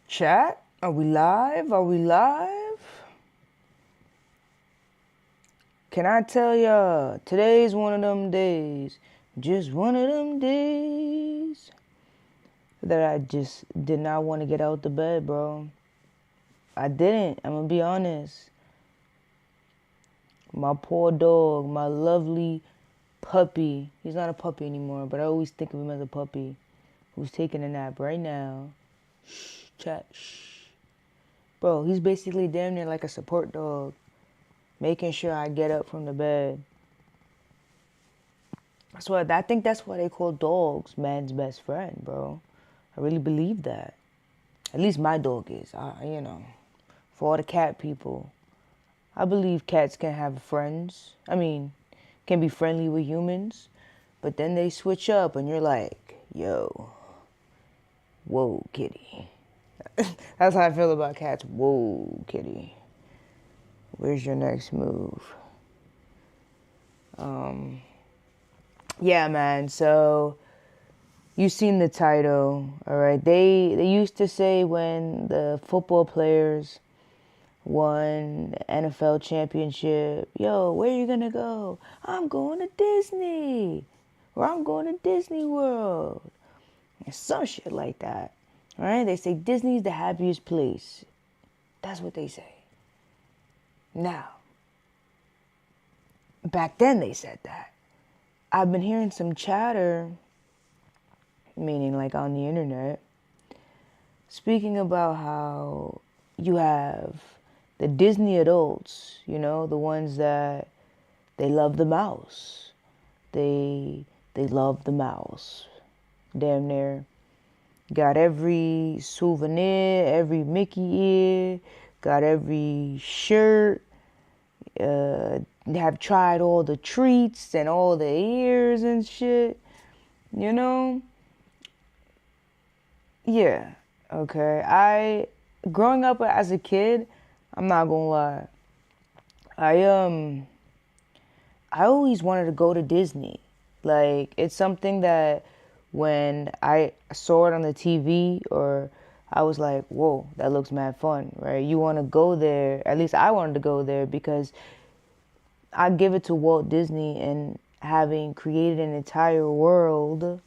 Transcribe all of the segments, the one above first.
Chat? Are we live? Are we live? Can I tell ya, today's one of them days, just one of them days that I just did not want to get out the bed, bro. I didn't. I'm gonna be honest. My poor dog, my lovely puppy. He's not a puppy anymore, but I always think of him as a puppy who's taking a nap right now. Shh, chat, shh. Bro, he's basically damn near like a support dog, making sure I get up from the bed. I think that's why they call dogs man's best friend, bro. I really believe that. At least my dog is. For all the cat people, I believe cats can have friends. I mean, can be friendly with humans, but then they switch up and you're like, yo, whoa, kitty. That's how I feel about cats. Whoa, kitty. Where's your next move? Yeah, man. So you've seen the title, all right? They used to say when the football players won the NFL championship, yo, where you gonna go? I'm going to Disney, or I'm going to Disney World, and some shit like that. All right? They say Disney's the happiest place. That's what they say. Now, back then they said that. I've been hearing some chatter, meaning like on the internet, speaking about how you have the Disney adults, the ones that they love the mouse. They love the mouse. Damn near. Got every souvenir, every Mickey ear, got every shirt, have tried all the treats and all the ears and shit, Yeah, okay. Growing up as a kid, I'm not gonna lie, I I always wanted to go to Disney. Like, it's something that when I saw it on the TV, or I was like, whoa, that looks mad fun, right? You want to go there. At least I wanted to go there because I give it to Walt Disney, and having created an entire world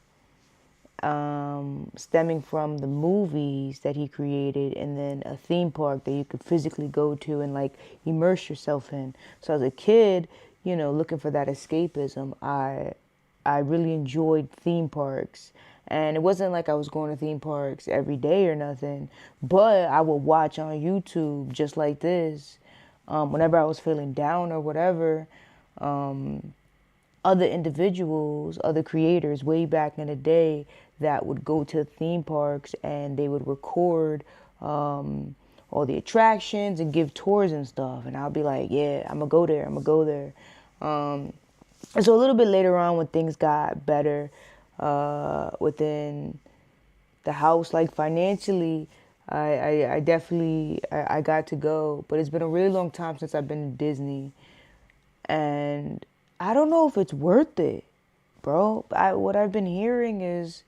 stemming from the movies that he created, and then a theme park that you could physically go to and like immerse yourself in. So as a kid, looking for that escapism, I really enjoyed theme parks. And it wasn't like I was going to theme parks every day or nothing, but I would watch on YouTube just like this, whenever I was feeling down or whatever. Other individuals, other creators way back in the day that would go to theme parks, and they would record all the attractions and give tours and stuff. And I'll be like, yeah, I'm gonna go there. I'm gonna go there. And so a little bit later on, when things got better within the house, like financially, I definitely I got to go. But it's been a really long time since I've been to Disney, and I don't know if it's worth it, bro. What I've been hearing is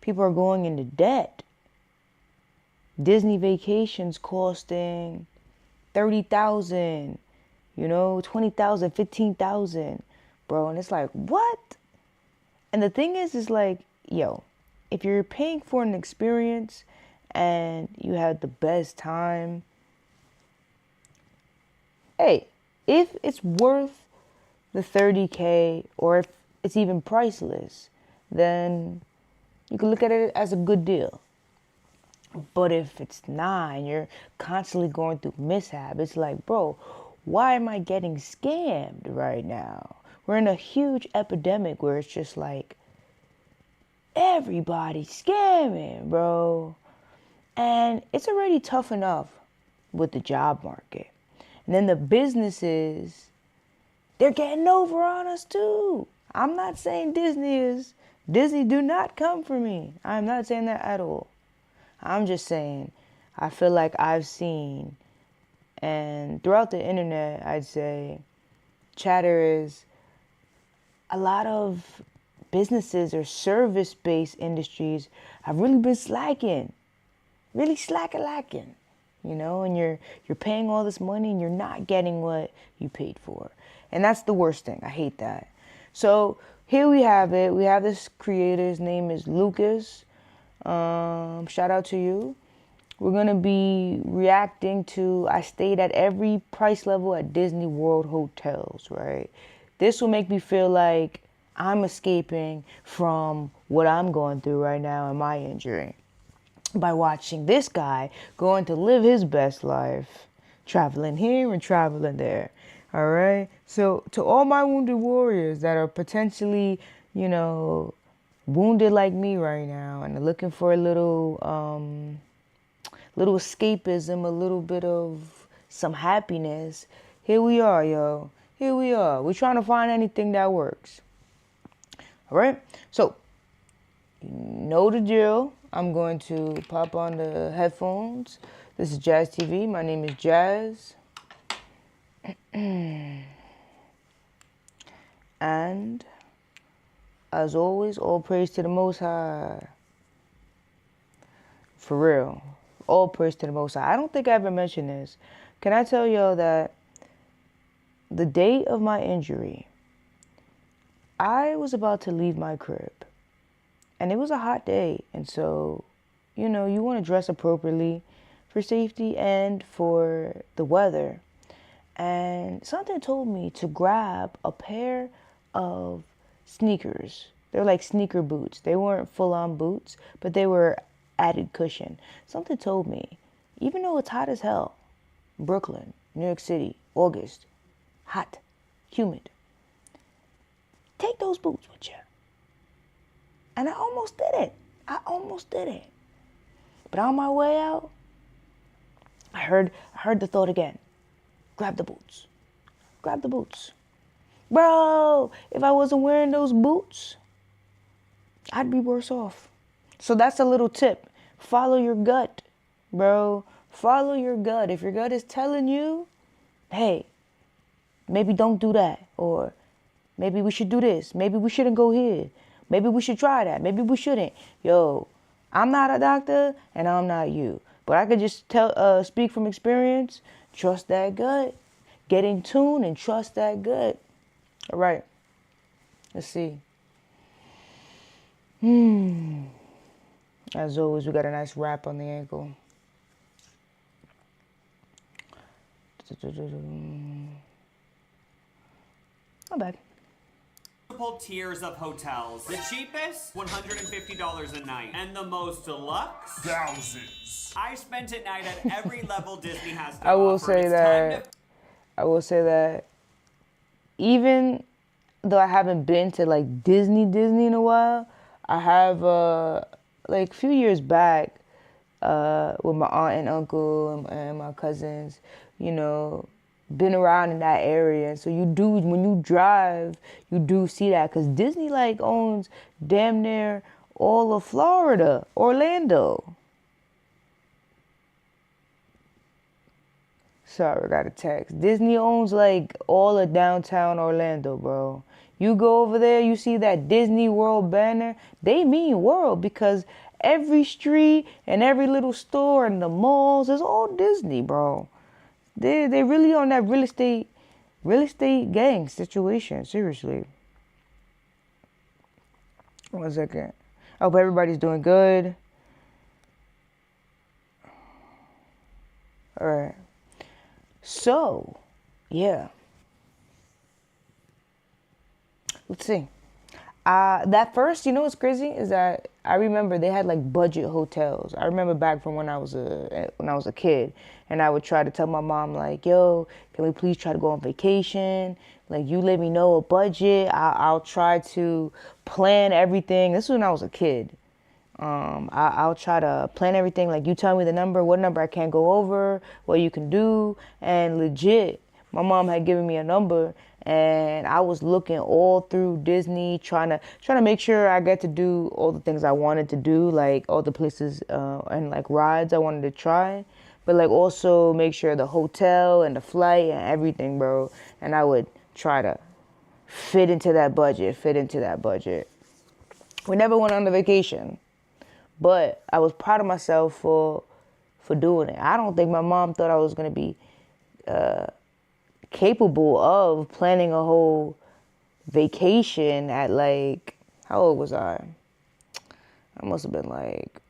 people are going into debt. Disney vacations costing 30,000, 20,000, 15,000, bro. And it's like, what? And the thing is like, yo, if you're paying for an experience and you had the best time, hey, if it's worth the 30K, or if it's even priceless, then you can look at it as a good deal. But if it's not, and you're constantly going through mishap, it's like, bro, why am I getting scammed right now? We're in a huge epidemic where it's just like everybody's scamming, bro. And it's already tough enough with the job market. And then the businesses, they're getting over on us too. I'm not saying Disney do not come for me. I'm not saying that at all. I'm just saying, I feel like I've seen, and throughout the internet, I'd say, chatter is a lot of businesses or service-based industries have really been slacking. really lacking, and you're paying all this money and you're not getting what you paid for. And that's the worst thing. I hate that. So here we have it. We have this creator. His name is Lucas. Shout out to you. We're going to be reacting to, I stayed at every price level at Disney World hotels, right? This will make me feel like I'm escaping from what I'm going through right now in my injury by watching this guy going to live his best life, traveling here and traveling there. All right. So to all my wounded warriors that are potentially, wounded like me right now and are looking for a little escapism, a little bit of some happiness, here we are, yo. Here we are. We're trying to find anything that works. All right. So you know the drill. I'm going to pop on the headphones. This is Jazz TV. My name is Jazz. And as always, all praise to the Most High. For real. All praise to the Most High. I don't think I ever mentioned this. Can I tell y'all that the day of my injury, I was about to leave my crib. And it was a hot day. And so, you want to dress appropriately for safety and for the weather. And something told me to grab a pair of sneakers. They're like sneaker boots. They weren't full-on boots, but they were added cushion. Something told me, even though it's hot as hell, Brooklyn, New York City, August, hot, humid, take those boots with you. And I almost did it. But on my way out, I heard the thought again. Grab the boots. Bro, if I wasn't wearing those boots, I'd be worse off. So that's a little tip. Follow your gut, bro. Follow your gut. If your gut is telling you, hey, maybe don't do that. Or maybe we should do this. Maybe we shouldn't go here. Maybe we should try that. Maybe we shouldn't. Yo, I'm not a doctor and I'm not you. But I could just speak from experience. Trust that gut. Get in tune and trust that gut. All right. Let's see. As always, we got a nice wrap on the ankle. Not bad. Multiple tiers of hotels. The cheapest, $150 a night. And the most deluxe, thousands. I spent at night at every level Disney has to I will offer. say that even though I haven't been to like Disney in a while, I have like a few years back with my aunt and uncle and my cousins, been around in that area. So when you drive, you do see that, because Disney like owns damn near all of Florida, Orlando. Sorry, I got a text. Disney owns like all of downtown Orlando, bro. You go over there, you see that Disney World banner. They mean world, because every street and every little store and the malls is all Disney, bro. They really on that real estate gang situation. Seriously. 1 second. I hope everybody's doing good. All right. So, yeah. Let's see. That first, what's crazy is that I remember they had like budget hotels. I remember back from when I was a kid, and I would try to tell my mom like, "Yo, can we please try to go on vacation? Like, you let me know a budget. I'll try to plan everything." This is when I was a kid. I'll try to plan everything. Like, you tell me the number, what number I can't go over, what you can do, and legit, my mom had given me a number. And I was looking all through Disney, trying to make sure I get to do all the things I wanted to do, like all the places and like rides I wanted to try, but like also make sure the hotel and the flight and everything, bro. And I would try to fit into that budget. We never went on the vacation, but I was proud of myself for for doing it. I don't think my mom thought I was gonna be capable of planning a whole vacation at like, how old was I? I must have been like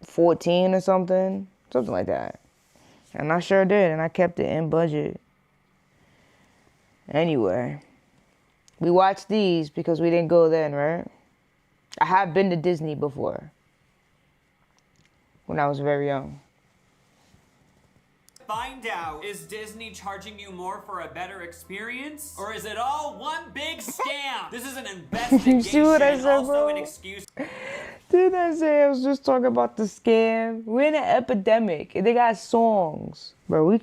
14 or something like that. And I sure did, and I kept it in budget. Anyway, we watched these because we didn't go then, right? I have been to Disney before when I was very young. Find out, is Disney charging you more for a better experience? Or is it all one big scam? This is an investigation, See what I said, also bro? an excuse. Didn't I say I was just talking about the scam? We're in an epidemic. They got songs. Bro,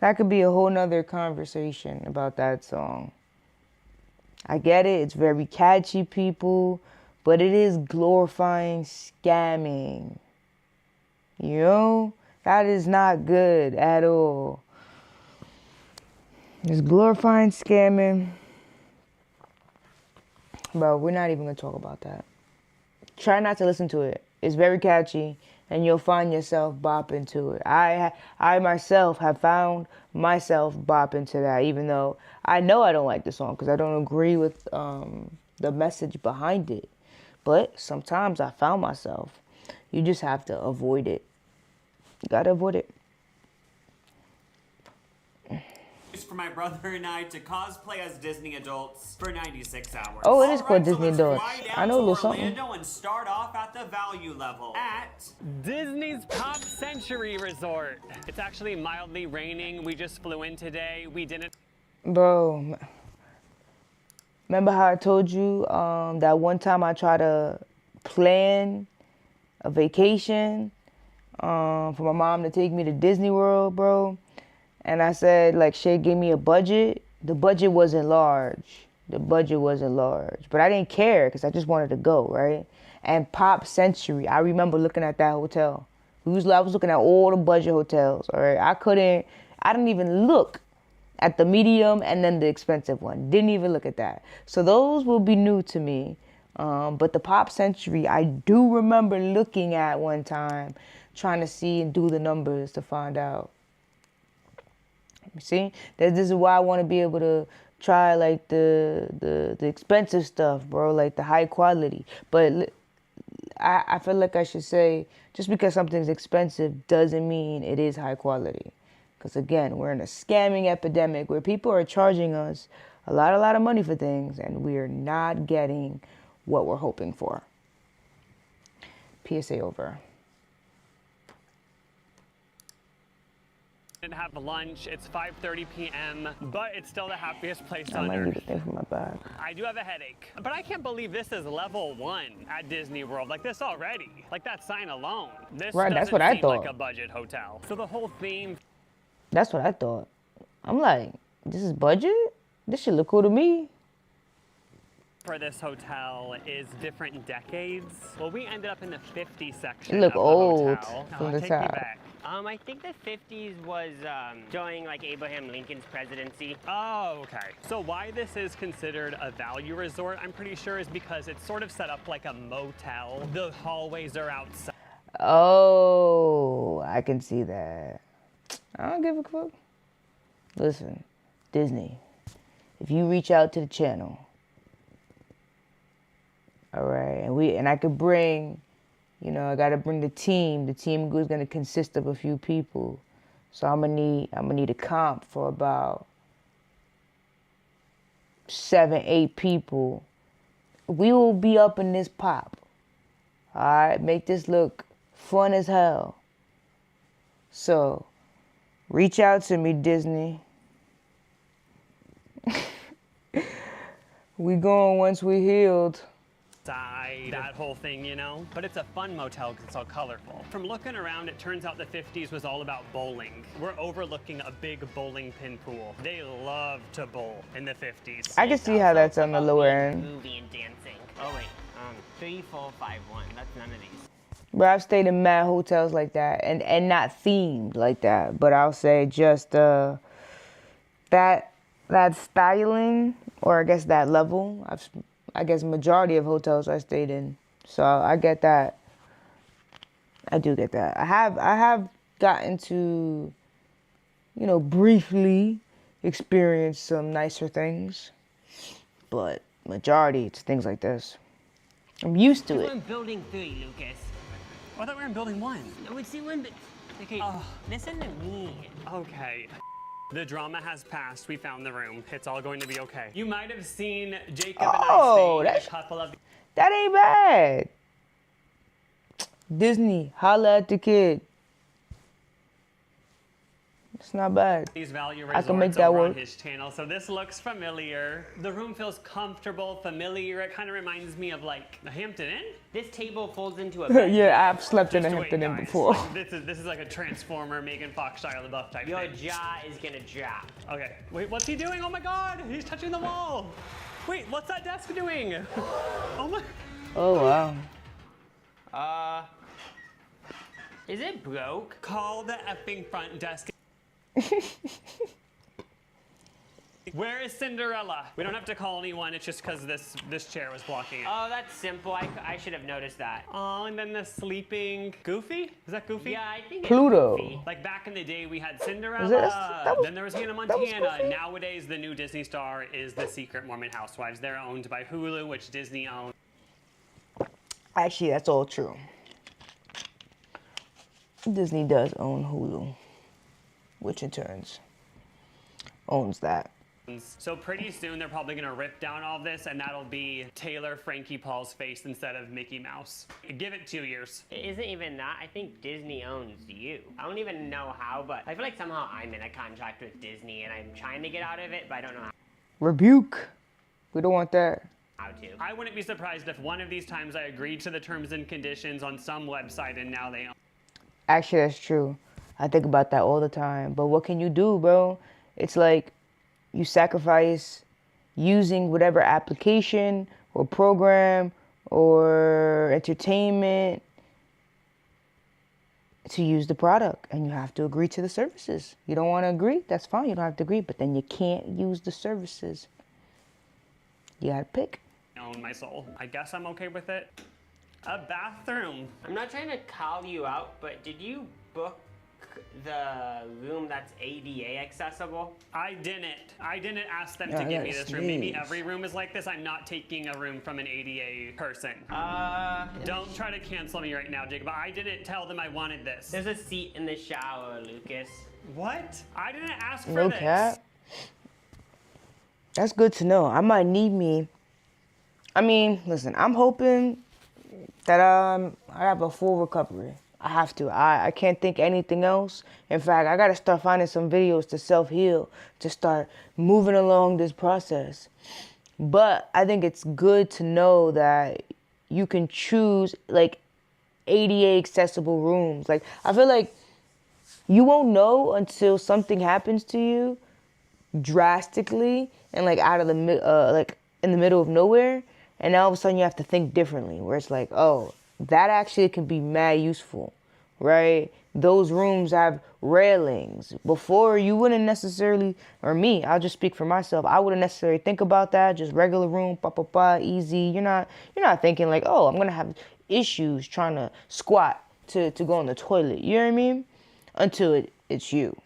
that could be a whole nother conversation about that song. I get it, it's very catchy, people, but it is glorifying scamming. You know? That is not good at all. It's glorifying scamming. Bro, we're not even gonna talk about that. Try not to listen to it. It's very catchy, and you'll find yourself bopping to it. I myself have found myself bopping to that, even though I know I don't like the song because I don't agree with the message behind it. But sometimes I found myself. You just have to avoid it. You gotta avoid it. For my brother and I to cosplay as Disney adults for 96 hours. Oh, it is called So Disney let's Adults. fly down I know a to little something. Orlando and start off at the value level at Disney's Pop Century Resort. It's actually mildly raining. We just flew in today. We didn't. Bro, remember how I told you that one time I tried to plan a vacation for my mom to take me to Disney World, bro? And I said, like, Shay gave me a budget. The budget wasn't large. But I didn't care because I just wanted to go, right? And Pop Century, I remember looking at that hotel. I was looking at all the budget hotels, all right? I didn't even look at the medium and then the expensive one. Didn't even look at that. So those will be new to me. But the Pop Century, I do remember looking at one time, trying to see and do the numbers to find out. See, this is why I want to be able to try like the expensive stuff, bro, like the high quality. But I feel like I should say, just because something's expensive doesn't mean it is high quality. Because again, we're in a scamming epidemic where people are charging us a lot of money for things, and we're not getting what we're hoping for. PSA over. Didn't have lunch. It's 5:30 p.m., but it's still the happiest place I on might need earth. to think for my bag. I do have a headache, but I can't believe this is level 1 at Disney World. Like this already. Like that sign alone. This Right, that's doesn't what I seem thought. like a budget hotel. So the whole theme That's what I thought. I'm like, this is budget? This should look cool to me. for this hotel is different decades. Well, we ended up in the 50 section You look of the old hotel. from the Take me top. back. I think the 50s was showing like Abraham Lincoln's presidency. Oh, okay. So why this is considered a value resort, I'm pretty sure, is because it's sort of set up like a motel. The hallways are outside. Oh, I can see that. I don't give a fuck. Listen, Disney, if you reach out to the channel, all right, and I could bring, I gotta bring the team. The team is gonna consist of a few people, so I'm gonna need a comp for about 7, 8 people. We will be up in this pop. All right, make this look fun as hell. So, reach out to me, Disney. We going once we healed. That whole thing, you know? But it's a fun motel because it's all colorful. From looking around, it turns out the 50s was all about bowling. We're overlooking a big bowling pin pool. They love to bowl in the 50s. I can see how that's on the lower end. Movie and dancing. Oh wait, 3, 4, 5, 1. That's none of these. But I've stayed in mad hotels like that, and not themed like that. But I'll say just that styling, or I guess that level. I guess majority of hotels I stayed in, so I get that. I do get that. I have gotten to, you know, briefly experience some nicer things, but majority it's things like this. I'm used to We're it. in building 3, Lucas. I thought we were in building 1. No, it's the one, but okay, listen to me. Okay. The drama has passed. We found the room. It's all going to be okay. You might have seen Jacob and Oh, I stay that's- a couple of That ain't bad. Disney, holla at the kid. It's not bad. these value I resorts can make that over on work. his channel, so this looks familiar. The room feels comfortable, familiar. It kind of reminds me of like the Hampton Inn. This table folds into a bed. Yeah, I've slept in a Just wait, Hampton Inn guys. before. Like, this is like a Transformer, Megan Fox, Shia LaBeouf type Your thing. jaw is gonna drop. Okay, wait, what's he doing? Oh my God, he's touching the wall. Wait, what's that desk doing? Oh my. Oh wow. Is it broke? Call the effing front desk. Where is Cinderella? We don't have to call anyone. It's just because this chair was blocking it. Oh, that's simple. I should have noticed that. Oh, and then the sleeping Goofy? Is that Goofy? Yeah, I think Pluto. It's goofy. Like back in the day, we had Cinderella. that was- then there was Hannah was Montana. Goofy? Nowadays, the new Disney star is the Secret Mormon Housewives. They're owned by Hulu, which Disney owns. Actually, that's all true. Disney does own Hulu, which in turns owns that. So pretty soon, they're probably gonna rip down all this, and that'll be Taylor Frankie Paul's face instead of Mickey Mouse. Give it 2 years. It isn't even that. I think Disney owns you. I don't even know how, but I feel like somehow I'm in a contract with Disney and I'm trying to get out of it, but I don't know Rebuke. We don't want that. how to. I wouldn't be surprised if one of these times I agreed to the terms and conditions on some website, and now they own. Actually, that's true. I think about that all the time. But what can you do, bro? It's like you sacrifice using whatever application or program or entertainment to use the product, and you have to agree to the services. You don't want to agree? That's fine. You don't have to agree, but then you can't use the services. You gotta pick. Own my soul. I guess I'm okay with it. A bathroom. I'm not trying to call you out, but did you book the room that's ADA accessible? I didn't ask them to Yeah, give me yeah, this room. Maybe sneeze. every room is like this. I'm not taking a room from an ADA person. Don't try to cancel me right now, Jacob. I didn't tell them I wanted this. There's a seat in the shower, Lucas. What? I didn't ask for No this. cap. That's good to know. I might need me. I mean, listen, I'm hoping that I have a full recovery. I have to. I can't think anything else. In fact, I gotta start finding some videos to self-heal, to start moving along this process. But I think it's good to know that you can choose like ADA accessible rooms. Like I feel like you won't know until something happens to you drastically and like out of the like in the middle of nowhere, and now all of a sudden you have to think differently, where it's like, oh, that actually can be mad useful, right? Those rooms have railings. Before, you wouldn't necessarily, or me, I'll just speak for myself, I wouldn't necessarily think about that. Just regular room, easy. You're not thinking like, oh, I'm gonna have issues trying to squat to go on the toilet. You know what I mean? Until it's you.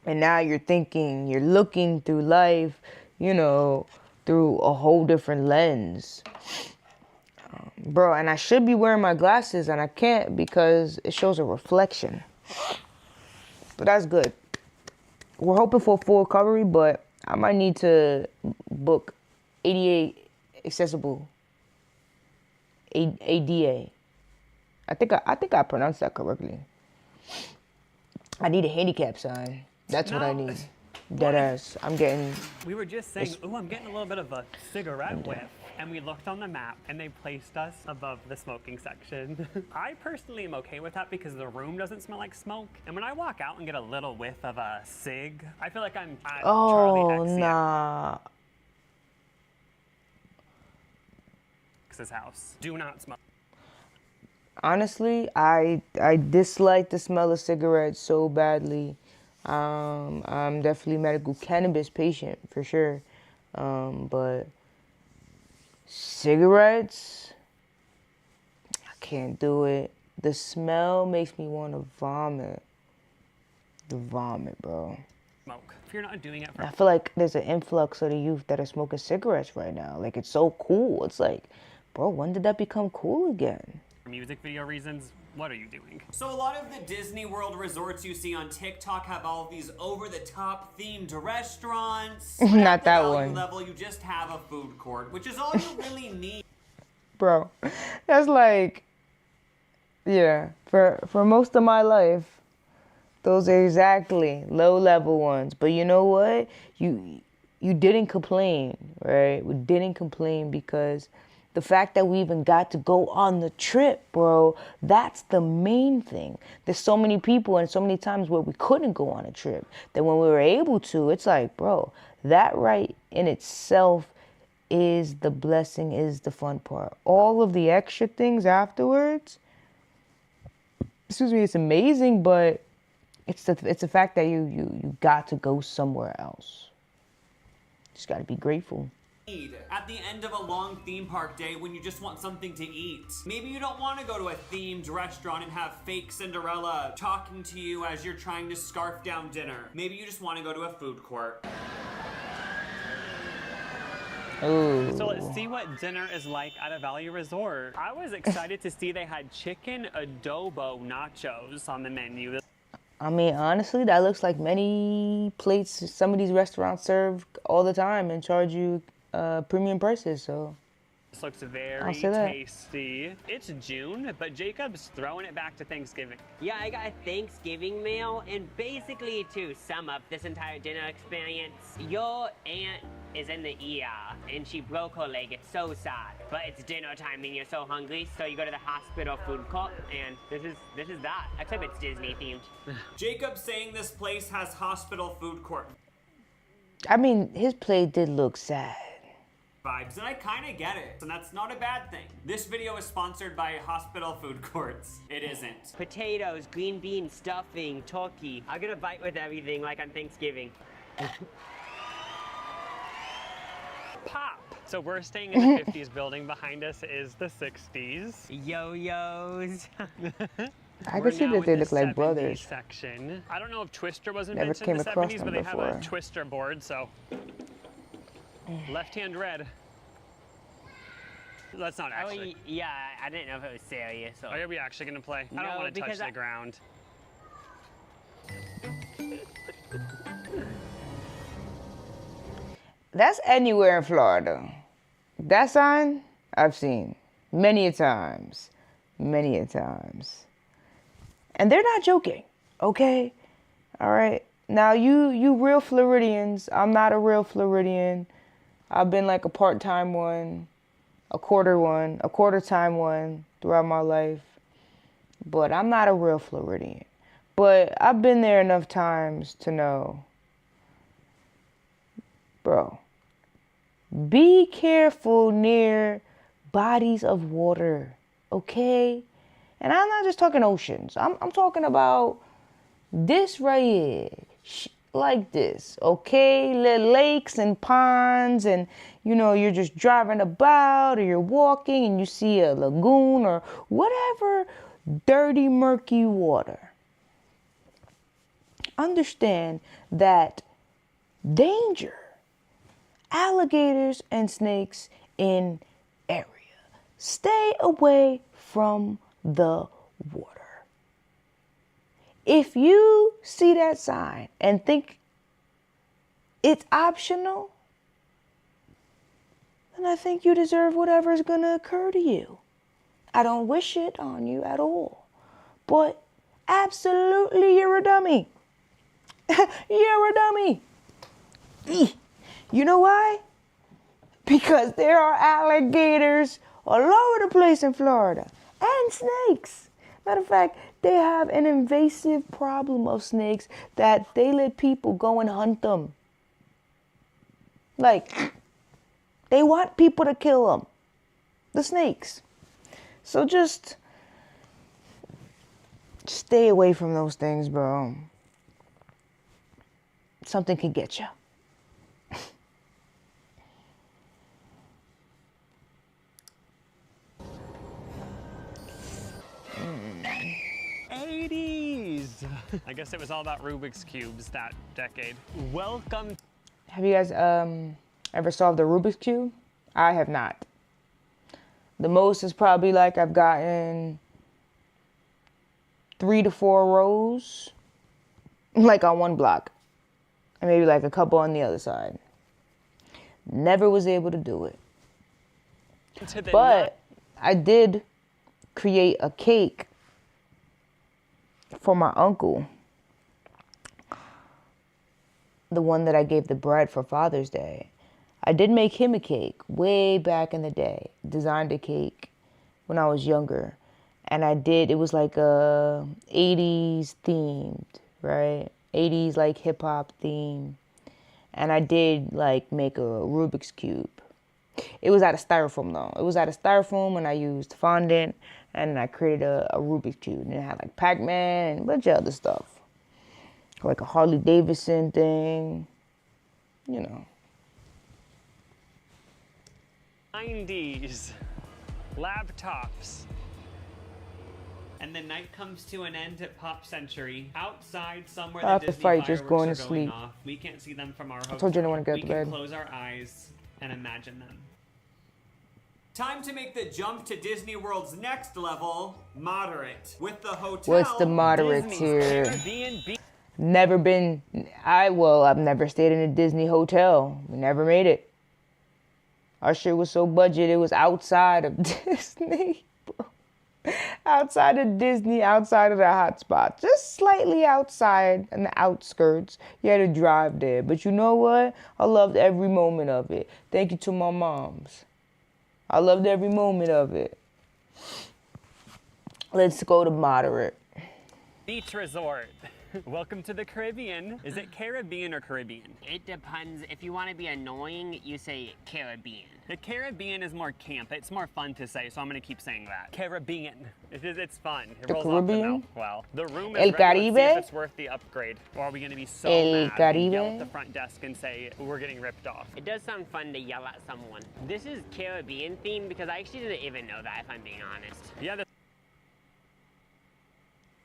And now you're thinking, you're looking through life, through a whole different lens. Bro, and I should be wearing my glasses and I can't because it shows a reflection. But that's good. We're hoping for full recovery, but I might need to book ADA accessible. ADA. I think I pronounced that correctly. I need a handicap sign. That's what I No. need. Deadass. I'm getting... We were just saying, ooh, I'm getting a little bit of a cigarette whiff. And we looked on the map and they placed us above the smoking section. I personally am okay with that because the room doesn't smell like smoke. And when I walk out and get a little whiff of a cig, I feel like I'm at Charlie X's nah. house. Do not smoke. Honestly, I dislike the smell of cigarettes so badly. I'm definitely a medical cannabis patient for sure. But cigarettes, I can't do it. The smell makes me want to vomit. The vomit, bro. smoke. If you're not doing it for I feel like there's an influx of the youth that are smoking cigarettes right now. Like, it's so cool. It's like, bro, when did that become cool again? music video reasons, what are you doing? So a lot of the Disney World resorts you see on TikTok have all of these over-the-top themed restaurants. But Not at the that value one. level, you just have a food court, which is all you really need. Bro, that's like, yeah, for most of my life, those are exactly low-level ones. But you know what? You didn't complain, right? We didn't complain because the fact that we even got to go on the trip, bro, that's the main thing. There's so many people and so many times where we couldn't go on a trip that when we were able to, it's like, bro, that right in itself is the blessing, is the fun part. All of the extra things afterwards, excuse me, it's amazing, but it's the fact that you got to go somewhere else. Just got to be grateful. At the end of a long theme park day when you just want something to eat. Maybe you don't want to go to a themed restaurant and have fake Cinderella talking to you as you're trying to scarf down dinner. Maybe you just want to go to a food court. Ooh. So let's see what dinner is like at a value resort. I was excited to see they had chicken adobo nachos on the menu. I mean, honestly, that looks like many plates some of these restaurants serve all the time and charge you premium prices, so. This looks I'll very say that. tasty. It's June, but Jacob's throwing it back to Thanksgiving. Yeah, I got a Thanksgiving meal, and basically to sum up this entire dinner experience, your aunt is in the ER, and she broke her leg. It's so sad. But it's dinner time and you're so hungry, so you go to the hospital food court, and this is that. Except it's Disney themed. Jacob saying this place has hospital food court I mean, his plate did look sad. vibes, and I kind of get it, and that's not a bad thing. This video is sponsored by hospital food courts. It isn't. Potatoes, green beans, stuffing, turkey. I'm gonna bite with everything like on Thanksgiving. Pop! So we're staying in the 50s building. Behind us is the 60s. Yo-yos. I We're could see now that in they the look like 70s brothers. section. I don't know if Twister was Never invented came in the across 70s, them but they have a before. Twister board, so. Left hand red. That's not Oh, actually. yeah, I didn't know if it was serious. Or... Are we actually gonna play? I don't No, want to touch because the ground. That's anywhere in Florida. That sign, I've seen many a times. Many a times. And they're not joking, okay? All right? Now, you real Floridians, I'm not a real Floridian. I've been like a part-time one, a quarter-time one throughout my life. But I'm not a real Floridian. But I've been there enough times to know, bro, be careful near bodies of water, okay? And I'm not just talking oceans. I'm talking about this right here, like this, okay? Little lakes and ponds, and you know, you're just driving about or you're walking and you see a lagoon or whatever, dirty, murky water. Understand that danger, alligators and snakes in area. Stay away from the water. If you see that sign and think it's optional, then I think you deserve whatever is going to occur to you. I don't wish it on you at all, but absolutely you're a dummy. You're a dummy. You know why? Because there are alligators all over the place in Florida and snakes. Matter of fact, they have an invasive problem of snakes that they let people go and hunt them. Like, they want people to kill them. The snakes. So just stay away from those things, bro. Something could get you. 80s. I guess it was all about Rubik's Cubes that decade. Welcome. Have you guys ever solved a Rubik's Cube? I have not. The most is probably like I've gotten 3 to 4 rows, like on one block, and maybe like a couple on the other side. Never was able to do it. But I did create a cake for my uncle. The one that I gave the bread for Father's Day. I did make him a cake way back in the day. Designed a cake when I was younger. And it was like a 80s themed, right? 80s like hip hop theme. And I did like make a Rubik's Cube. It was out of styrofoam though. It was out of styrofoam and I used fondant and I created a Rubik's Cube. And it had like Pac-Man and a bunch of other stuff. Like a Harley Davidson thing, you know. 90s laptops. And the night comes to an end at Pop Century. Outside, somewhere I have the to Disney fight just going fireworks to are going sleep. off. We can't see them from our hotel. I told you I didn't want to get We to can bed. close our eyes and imagine them. Time to make the jump to Disney World's next level, moderate. With the hotel. What's the moderate Disney's tier? Airbnb. Never been, I've never stayed in a Disney hotel. We never made it. Our shit was so budget, it was outside of Disney, bro. Outside of Disney, outside of the hot spot. Just slightly outside in the outskirts. You had to drive there. But you know what? I loved every moment of it. Thank you to my moms. I loved every moment of it. Let's go to moderate. Beach resort. Welcome to the Caribbean. Is it Caribbean or Caribbean? It depends. If you want to be annoying, you say Caribbean. The Caribbean is more camp. It's more fun to say, so I'm gonna keep saying that. Caribbean. It's fun. It The rolls off the Caribbean? mouth well. The room is El ready. Let's see if Caribe? it's worth the upgrade. Or are we gonna be so El mad and Caribe? yell at the front desk and say we're getting ripped off? It does sound fun to yell at someone. This is Caribbean themed because I actually didn't even know that, if I'm being honest. Yeah.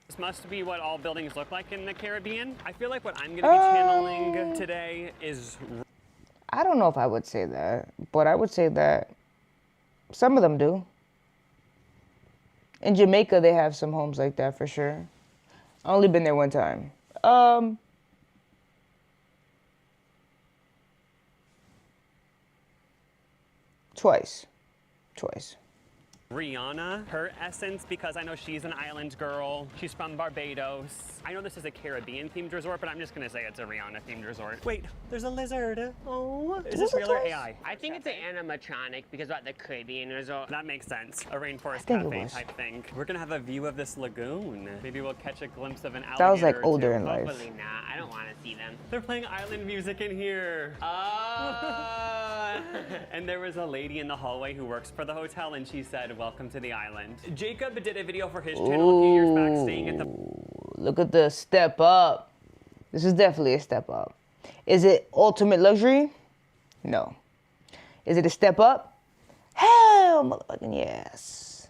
This must be what all buildings look like in the Caribbean. I feel like what I'm gonna be channeling today is. I don't know if I would say that, but I would say that some of them do. In Jamaica, they have some homes like that for sure. I only been there one time. Twice. Rihanna, her essence, because I know she's an island girl. She's from Barbados. I know this is a Caribbean themed resort, but I'm just gonna say it's a Rihanna themed resort. Wait, there's a lizard. Oh, is this real or AI? I think it's an animatronic because we're at the Caribbean resort. That makes sense. A rainforest think it cafe was. type thing. We're gonna have a view of this lagoon. Maybe we'll catch a glimpse of an alligator. That was like or older two. in life. Probably not. I don't want to see them. They're playing island music in here. And there was a lady in the hallway who works for the hotel, and she said, "Welcome to the island." Jacob did a video for his channel a few years back staying at the. Look at the step up. This is definitely a step up. Is it ultimate luxury? No. Is it a step up? Hell, motherfucking yes.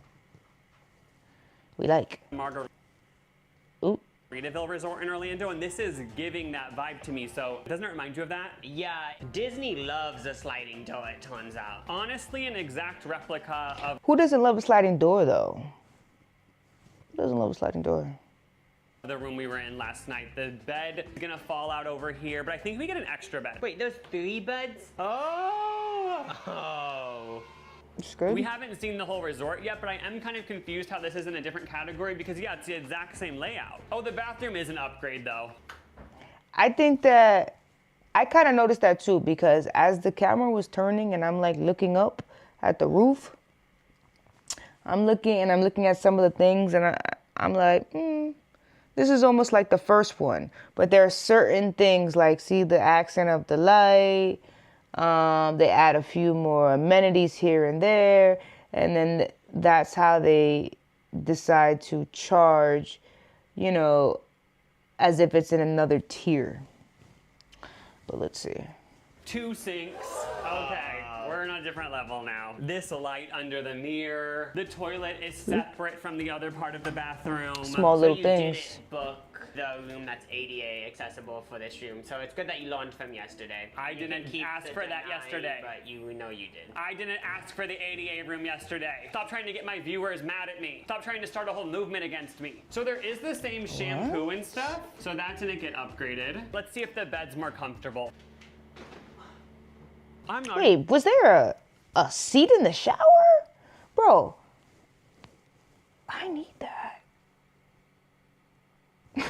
We like. Ooh. Margaritaville Resort in Orlando, and this is giving that vibe to me, so doesn't it remind you of that? Yeah, Disney loves a sliding door, it turns out. Honestly, an exact replica of Who doesn't love a sliding door though? Who doesn't love a sliding door? the room we were in last night. The bed is gonna fall out over here, but I think we get an extra bed. Wait, there's 3 beds? Oh! It's good. We haven't seen the whole resort yet, but I am kind of confused how this is in a different category because, yeah, it's the exact same layout. Oh, the bathroom is an upgrade, though. I think that I kind of noticed that too because as the camera was turning and I'm like looking up at the roof, I'm looking at some of the things and I'm like, this is almost like the first one. But there are certain things like, see the accent of the light. They add a few more amenities here and there, and then that's how they decide to charge, you know, as if it's in another tier. But let's see. 2 sinks. Okay, we're We're on a different level now. This light under the mirror. The toilet is separate from the other part of the bathroom. Small So little you things. didn't book the room that's ADA accessible for this room. So it's good that you learned from yesterday. I You didn't can keep ask the for that deny, yesterday. But you know you did. I didn't ask for the ADA room yesterday. Stop trying to get my viewers mad at me. Stop trying to start a whole movement against me. So there is the same shampoo and stuff. So that didn't get upgraded. Let's see if the bed's more comfortable. I'm not. Wait, was there a seat in the shower? Bro, I need that. Wait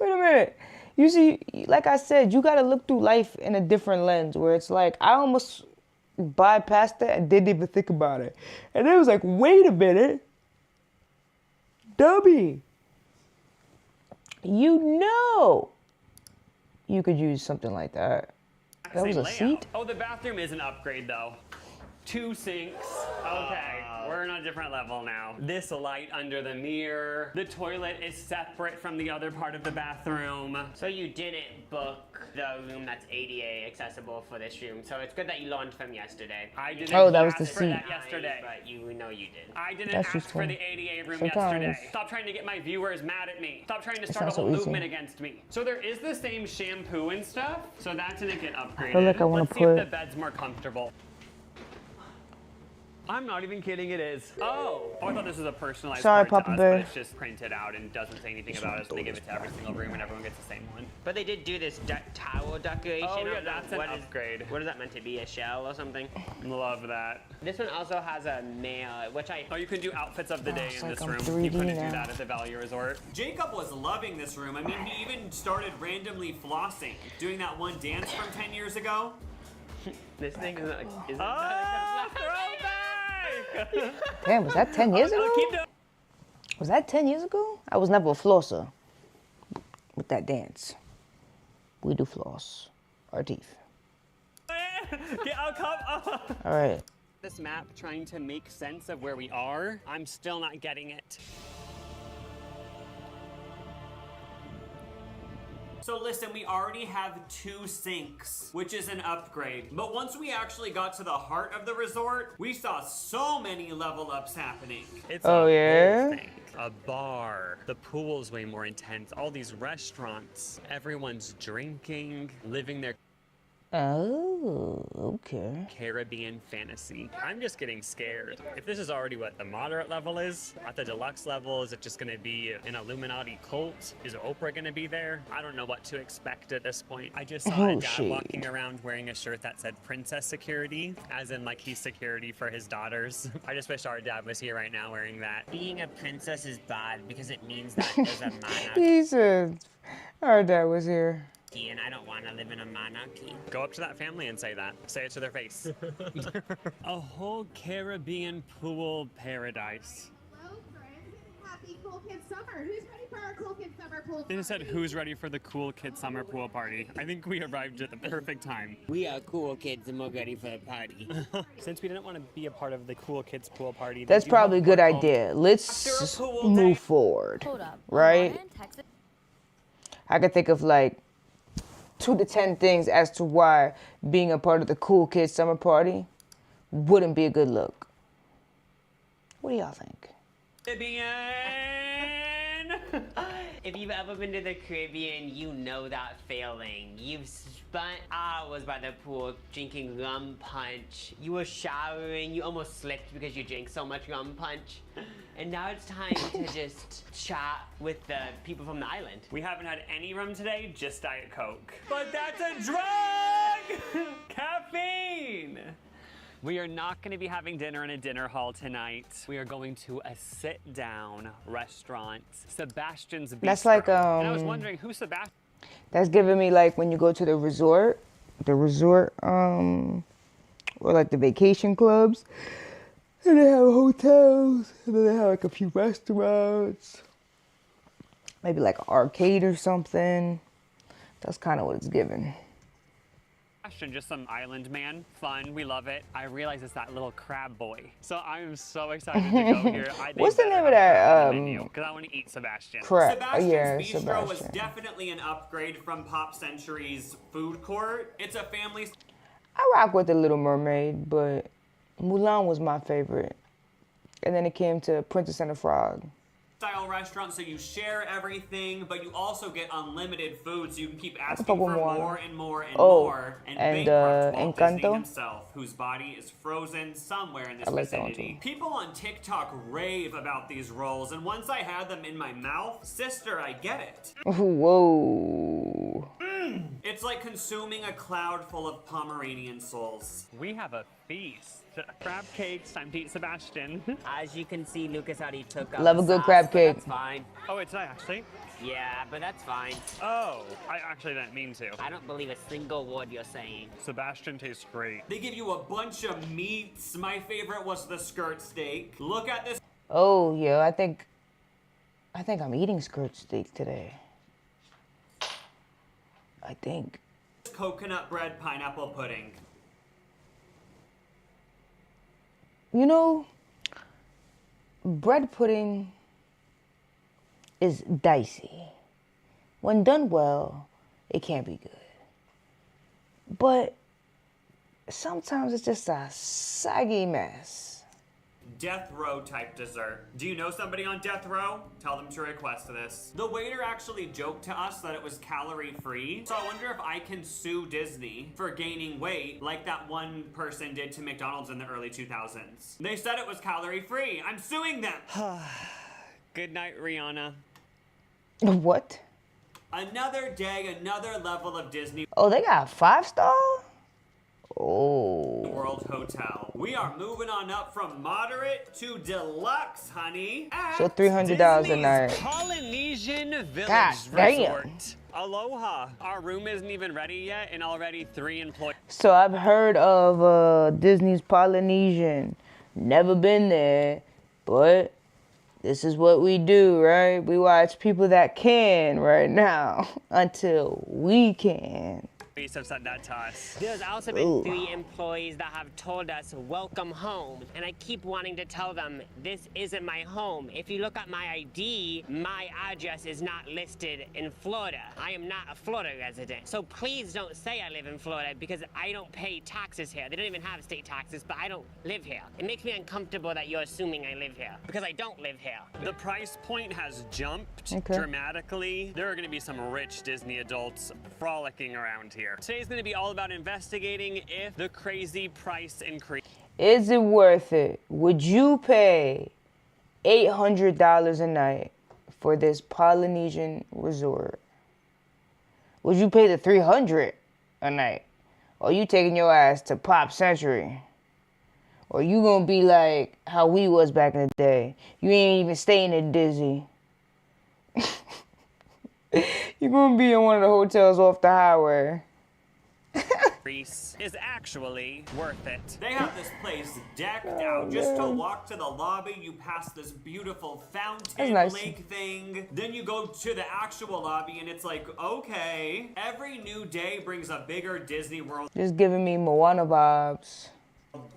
a minute. You see, like I said, you gotta look through life in a different lens where it's like, I almost bypassed that and didn't even think about it. And it was like, wait a minute. Dubby, you know you could use something like that. That was a layout. seat? Oh, the bathroom is an upgrade though. 2 sinks. Okay, we're on a different level now. This light under the mirror. The toilet is separate from the other part of the bathroom. So you didn't book the room that's ADA accessible for this room. So it's good that you learned from yesterday. I didn't Oh, that was ask the for seat. that yesterday. But you know you did. I didn't That's ask useful. for the ADA room Sometimes. yesterday. Stop trying to get my viewers mad at me. Stop trying to start a not so whole easy. movement against me. So there is the same shampoo and stuff. So that didn't get upgraded. feel like I wanna Let's see if the put- bed's more comfortable. I'm not even kidding, it is. Oh, I thought this was a personalized Sorry, card to Papa us, Bear. but it's just printed out and doesn't say anything about us. They give it to every single room and everyone gets the same one. But they did do this towel decoration. Oh, I yeah, don't know that's an upgrade. What is that meant to be? A shell or something? Love that. This one also has a nail, which I. Oh, you can do outfits of the day it's in like this I'm room. 3D You couldn't do now. that at the Value Resort. Jacob was loving this room. I mean, he even started randomly flossing, doing that one dance from 10 years ago. This thing is like. Isn't Ah, throwback! Damn, was that 10 years ago? Oh, keep doing. Was that 10 years ago? I was never a flosser with that dance. We do floss our teeth. I'll come. Oh. All right. This map trying to make sense of where we are. I'm still not getting it. So listen, we already have 2 sinks, which is an upgrade. But once we actually got to the heart of the resort, we saw so many level ups happening. It's Oh, a yeah? whole thing. A bar. The pool's way more intense. All these restaurants. Everyone's drinking, living their Oh, okay. Caribbean fantasy. I'm just getting scared. If this is already what the moderate level is, at the deluxe level, is it just gonna be an Illuminati cult? Is Oprah gonna be there? I don't know what to expect at this point. I just saw a Oh, dad shit. walking around wearing a shirt that said princess security, as in like he's security for his daughters. I just wish our dad was here right now wearing that. Being a princess is bad because it means that there's a monarchy He said, our dad was here. and I don't want to live in a monarchy. Go up to that family and say that. Say it to their face. A whole Caribbean pool paradise. Hello, friends. Happy Cool Kids Summer. Who's ready for our Cool Kids Summer pool They just said, party? who's ready for the cool kid summer pool party? I think we arrived at the perfect time. We are cool kids and we're ready for the party. Since we didn't want to be a part of the cool kids pool party. That's did you have probably a good protocol? idea. Let's After a pool move day- forward. Hold up. Right? Alana in Texas. I could think of like 2 to 10 things as to why being a part of the cool kids summer party wouldn't be a good look. What do y'all think? Caribbean! If you've ever been to the Caribbean, you know that feeling. You've spent hours by the pool drinking rum punch. You were showering, you almost slipped because you drank so much rum punch. And now it's time to just chat with the people from the island. We haven't had any rum today, just Diet Coke. But that's a drug! Caffeine! We are not going to be having dinner in a dinner hall tonight. We are going to a sit-down restaurant, Sebastian's Bistro. That's like, And I was wondering, who's Sebastian? That's giving me like when you go to the resort, or like the vacation clubs, and they have hotels, and then they have like a few restaurants, maybe like an arcade or something. That's kind of what it's giving. Sebastian, just some island man. Fun, we love it. I realize it's that little crab boy. So I am so excited to go here. What's the name of that, Because I want to eat Sebastian. Crap. Sebastian's Yeah, Bistro was Sebastian. definitely an upgrade from Pop Century's food court. It's a family I rock with The Little Mermaid, but Mulan was my favorite. And then it came to Princess and the Frog. Style restaurant, so you share everything, but you also get unlimited food, so you can keep asking fuck for with Moana. more and more and Oh, more. And and, bankrupt Walt Disney Encanto? himself, whose body is frozen somewhere in this I like that one vicinity. too. People on TikTok rave about these rolls, and once I had them in my mouth, sister, I get it. Whoa. It's like consuming a cloud full of Pomeranian souls. We have a feast. Crab cakes, time to eat Sebastian. As you can see, Lucas already took out Love the a good sauce, crab but cake. That's fine. Oh, it's I actually. Yeah, but that's fine. Oh, I actually didn't mean to. I don't believe a single word you're saying. Sebastian tastes great. They give you a bunch of meats. My favorite was the skirt steak. Look at this Oh, yeah, I think I'm eating skirt steak today. I think. coconut bread pineapple pudding. You know, bread pudding is dicey. When done well, it can be good. But sometimes it's just a saggy mess. Death row type dessert. Do you know somebody on death row? Tell them to request this. The waiter actually joked to us that it was calorie free, so I wonder if I can sue Disney for gaining weight like that one person did to McDonald's in the early 2000s. They said it was calorie free. I'm suing them. Good night, Rihanna. What? Another day, another level of Disney Oh, they got 5-star? Oh. World Hotel. We are moving on up from moderate to deluxe, honey. at So $300 a Disney's night. Polynesian Village God damn. Resort. Aloha. Our room isn't even ready yet, and already 3 employees. So I've heard of Disney's Polynesian. Never been there, but this is what we do, right? We watch people that can right now until we can. have said that to us. There's also been Ooh. 3 employees that have told us, welcome home. And I keep wanting to tell them, this isn't my home. If you look at my ID, my address is not listed in Florida. I am not a Florida resident. So please don't say I live in Florida because I don't pay taxes here. They don't even have state taxes, but I don't live here. It makes me uncomfortable that you're assuming I live here because I don't live here. The price point has jumped Okay. dramatically. There are going to be some rich Disney adults frolicking around here. Today's going to be all about investigating if the crazy price increase. Is it worth it? Would you pay $800 a night for this Polynesian resort? Would you pay the $300 a night? Or you taking your ass to Pop Century? Or you gonna be like how we was back in the day? You ain't even staying at Disney. You're gonna be in one of the hotels off the highway. Is actually worth it. They have this place decked out. Just to walk to the lobby, you pass this beautiful fountain That's nice. lake thing. Then you go to the actual lobby and it's like, okay. Every new day brings a bigger Disney World Just giving me Moana vibes.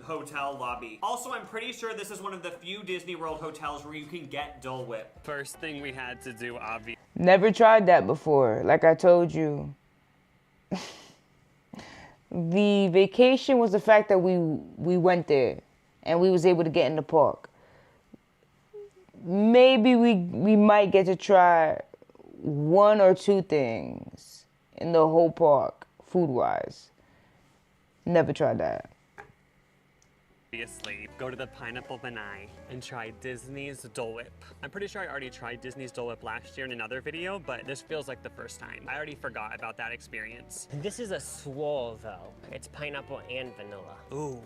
hotel lobby. Also, I'm pretty sure this is one of the few Disney World hotels where you can get Dole Whip. First thing we had to do, obviously. Never tried that before, like I told you. The vacation was the fact that we went there and we was able to get in the park. Maybe we might get to try 1 or 2 things in the whole park, food-wise. Never tried that. Obviously, go to the Pineapple Lanai and try Disney's Dole Whip. I'm pretty sure I already tried Disney's Dole Whip last year in another video, but this feels like the first time. I already forgot about that experience. This is a swirl though. It's pineapple and vanilla. Ooh,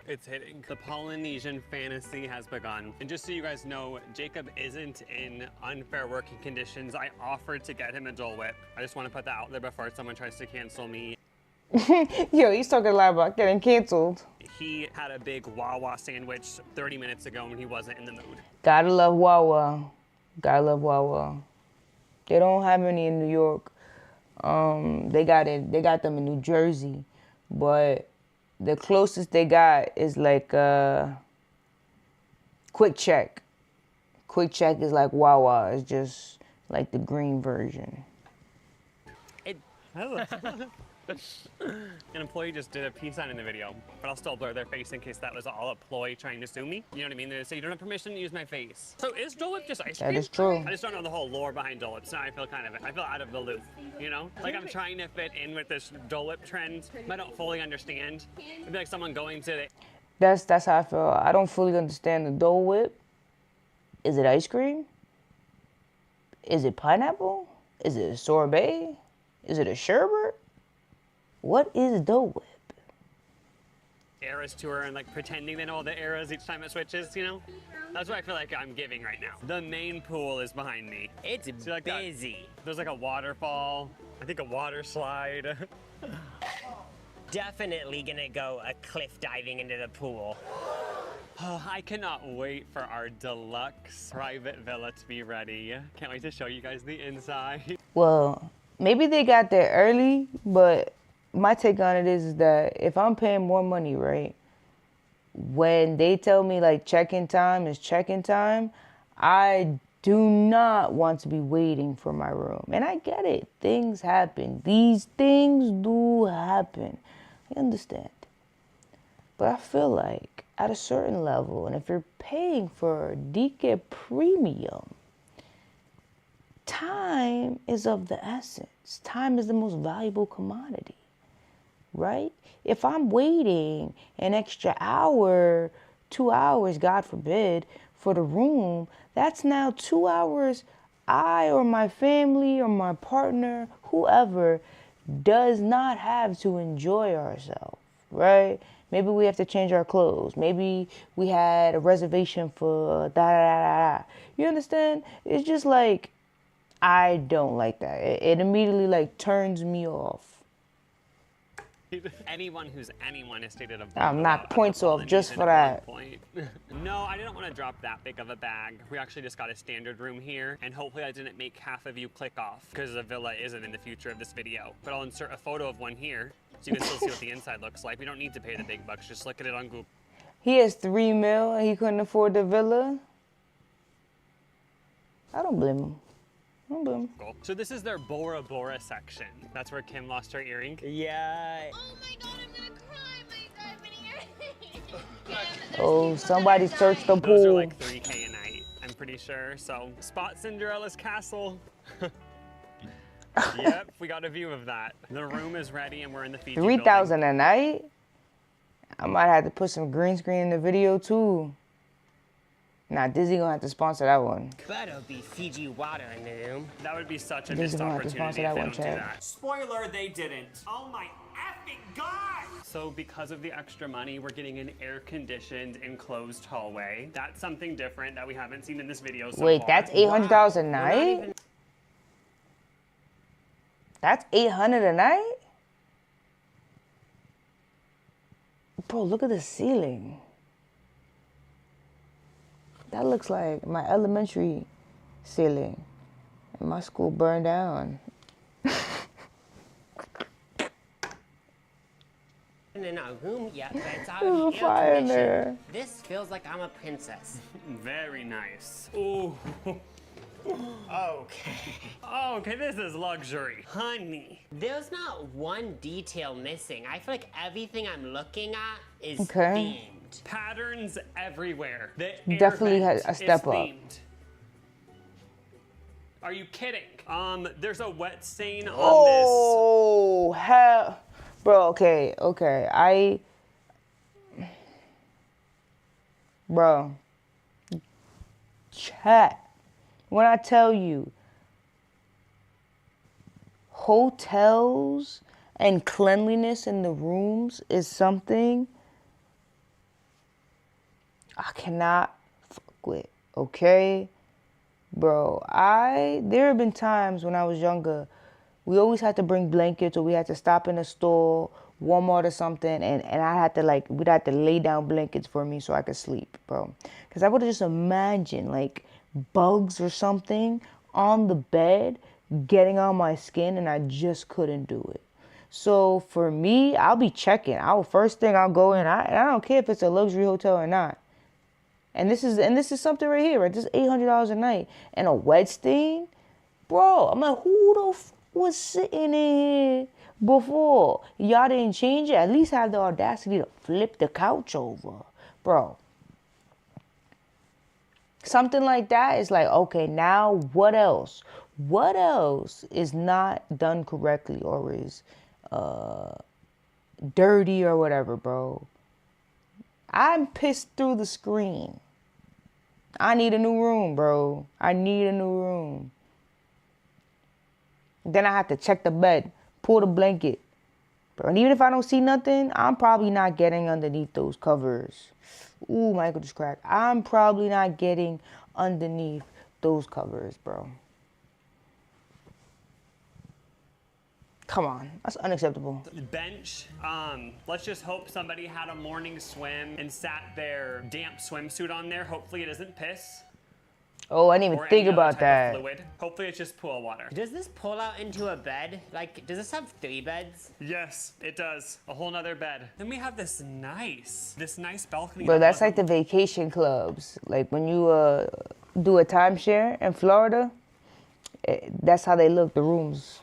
it's hitting. The Polynesian fantasy has begun. And just so you guys know, Jacob isn't in unfair working conditions. I offered to get him a Dole Whip. I just want to put that out there before someone tries to cancel me. Yo, he's talking a lot about getting canceled. He had a big Wawa sandwich 30 minutes ago when he wasn't in the mood. Gotta love Wawa. Gotta love Wawa. They don't have any in New York. They got them in New Jersey, but the closest they got is like Quick Check. Quick Check is like Wawa. It's just like the green version. An employee just did a peace sign in the video, but I'll still blur their face in case that was all a ploy trying to sue me. You know what I mean? They say you don't have permission to use my face. So is Dole Whip just ice cream? That is true. I just don't know the whole lore behind Dole Whip, so now I feel out of the loop, you know? Like I'm trying to fit in with this Dole Whip trend, but I don't fully understand. It'd be like someone going to the... That's how I feel. I don't fully understand the Dole Whip. Is it ice cream? Is it pineapple? Is it a sorbet? Is it a sherbet? What is Dole Whip? Eras tour and like pretending they know all the eras each time it switches, you know? That's what I feel like I'm giving right now. The main pool is behind me. It's like busy. There's like a waterfall, I think a water slide. Definitely gonna go a cliff diving into the pool. Oh, I cannot wait for our deluxe private villa to be ready. Can't wait to show you guys the inside. Well, maybe they got there early, but my take on it is that if I'm paying more money, right, when they tell me like check-in time is check-in time, I do not want to be waiting for my room. And I get it. Things happen. These things do happen. I understand. But I feel like at a certain level, and if you're paying for DK Premium, time is of the essence. Time is the most valuable commodity, right? If I'm waiting an extra hour, 2 hours, God forbid, for the room, that's now 2 hours I or my family or my partner, whoever, does not have to enjoy ourselves, right? Maybe we have to change our clothes. Maybe we had a reservation for da-da-da-da-da. You understand? It's just like, I don't like that. It immediately like turns me off. Anyone who's anyone has stated a I'm knock points off just for that. No, I didn't want to drop that big of a bag. We actually just got a standard room here, and hopefully I didn't make half of you click off because the villa isn't in the future of this video. But I'll insert a photo of one here so you can still see what the inside looks like. We don't need to pay the big bucks. Just look at it on Google. He has $3 million and he couldn't afford the villa. I don't blame him. So this is their Bora Bora section. That's where Kim lost her earring. Yeah. Oh my god, I'm gonna cry. My diamond earring. Oh, somebody searched the Those are pool. like $3K a night, I'm pretty sure. So spot Cinderella's castle. Yep, we got a view of that. The room is ready and we're in the Fiji building. $3,000 a night? I might have to put some green screen in the video too. Nah, Disney gonna have to sponsor that one. Better be Fiji water in the room. That would be such a Disney missed gonna have to opportunity sponsor if that they one, don't do Chad. that. Spoiler, they didn't. Oh my effing god! So because of the extra money, we're getting an air-conditioned enclosed hallway. That's something different that we haven't seen in this video so Wait, far. that's $800 a night? That's $800 a night? Bro, look at the ceiling. That looks like my elementary ceiling. And my school burned down. In our room yet, but it's There's a already fire in air-conditioned. there. This feels like I'm a princess. Very nice. Ooh. Okay. Okay, this is luxury. Honey. There's not one detail missing. I feel like everything I'm looking at is Okay. themed. Patterns everywhere. The Definitely air a vent step is up. themed. Are you kidding? There's a wet stain on Oh, hell. Bro, okay. Bro. Chat. When I tell you, hotels and cleanliness in the rooms is something I cannot fuck with, okay? Bro, there have been times when I was younger, we always had to bring blankets or we had to stop in a store, Walmart or something, and I had to we'd have to lay down blankets for me so I could sleep, bro. Because I would just imagine bugs or something on the bed getting on my skin and I just couldn't do it. So for me, I'll be checking. First thing I'll go in, I don't care if it's a luxury hotel or not. And this is something right here, right? This is $800 a night. And a wet stain? Bro, I'm like, who the was sitting in here before. Y'all didn't change it. At least have the audacity to flip the couch over. Bro. Something like that is like, okay, now what else? What else is not done correctly or is dirty or whatever, bro? I'm pissed through the screen. I need a new room, bro. I need a new room. Then I have to check the bed, pull the blanket. Bro, and even if I don't see nothing, I'm probably not getting underneath those covers. Ooh, my ankle just cracked. I'm probably not getting underneath those covers, bro. Come on, that's unacceptable. Bench, let's just hope somebody had a morning swim and sat their damp swimsuit on there. Hopefully it isn't piss. Oh, I didn't even Or think any other about type that. of fluid. Hopefully it's just pool water. Does this pull out into a bed? Like, does this have 3 beds? Yes, it does. A whole nother bed. Then we have this nice balcony. Bro, that's like the vacation clubs. Like when you do a timeshare in Florida, that's how they look, the rooms.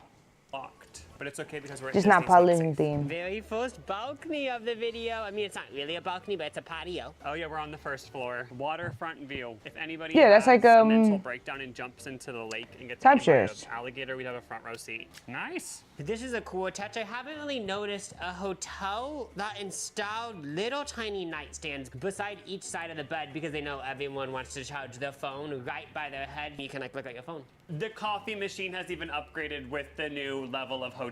locked. But it's okay because we're at Just not Disney, so it's pollution safe. themed. Very first balcony of the video. I mean, it's not really a balcony, but it's a patio. Oh yeah, we're on the first floor. Waterfront view. If anybody Yeah, that's has like, a mental breakdown and jumps into the lake and gets eaten by timeshares. an alligator, we'd have a front row seat. Nice. This is a cool touch. I haven't really noticed a hotel that installed little tiny nightstands beside each side of the bed because they know everyone wants to charge their phone right by their head. You can like look at your phone. The coffee machine has even upgraded with the new level of hotel.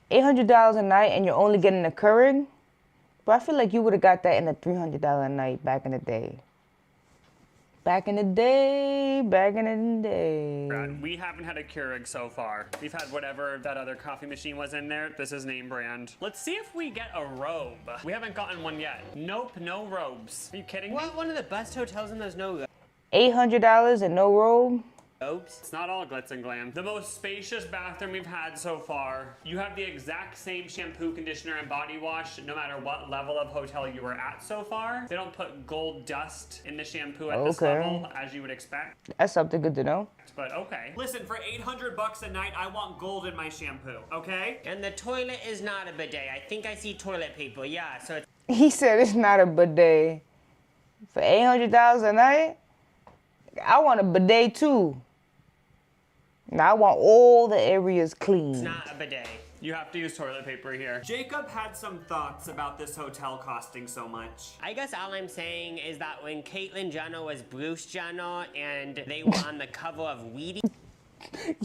$800 a night and you're only getting a Keurig? But I feel like you would have got that in a $300 a night back in the day. Back in the day, back in the day. Brad, we haven't had a Keurig so far. We've had whatever that other coffee machine was in there. This is name brand. Let's see if we get a robe. We haven't gotten one yet. Nope, no robes. Are you kidding me? What? One of the best hotels and there's no $800 and no robe? robes. It's not all glitz and glam. The most spacious bathroom we've had so far. You have the exact same shampoo, conditioner, and body wash no matter what level of hotel you were at so far. They don't put gold dust in the shampoo at this Okay. level, as you would expect. That's something good to know. But okay. Listen, for $800 a night, I want gold in my shampoo, okay? And the toilet is not a bidet. I think I see toilet paper. Yeah, so it's He said it's not a bidet. For $800 a night, I want a bidet too. Now I want all the areas clean. not a bidet. You have to use toilet paper here. Jacob had some thoughts about this hotel costing so much. I guess all I'm saying is that when Caitlyn Jenner was Bruce Jenner and they were on the cover of Wheaties,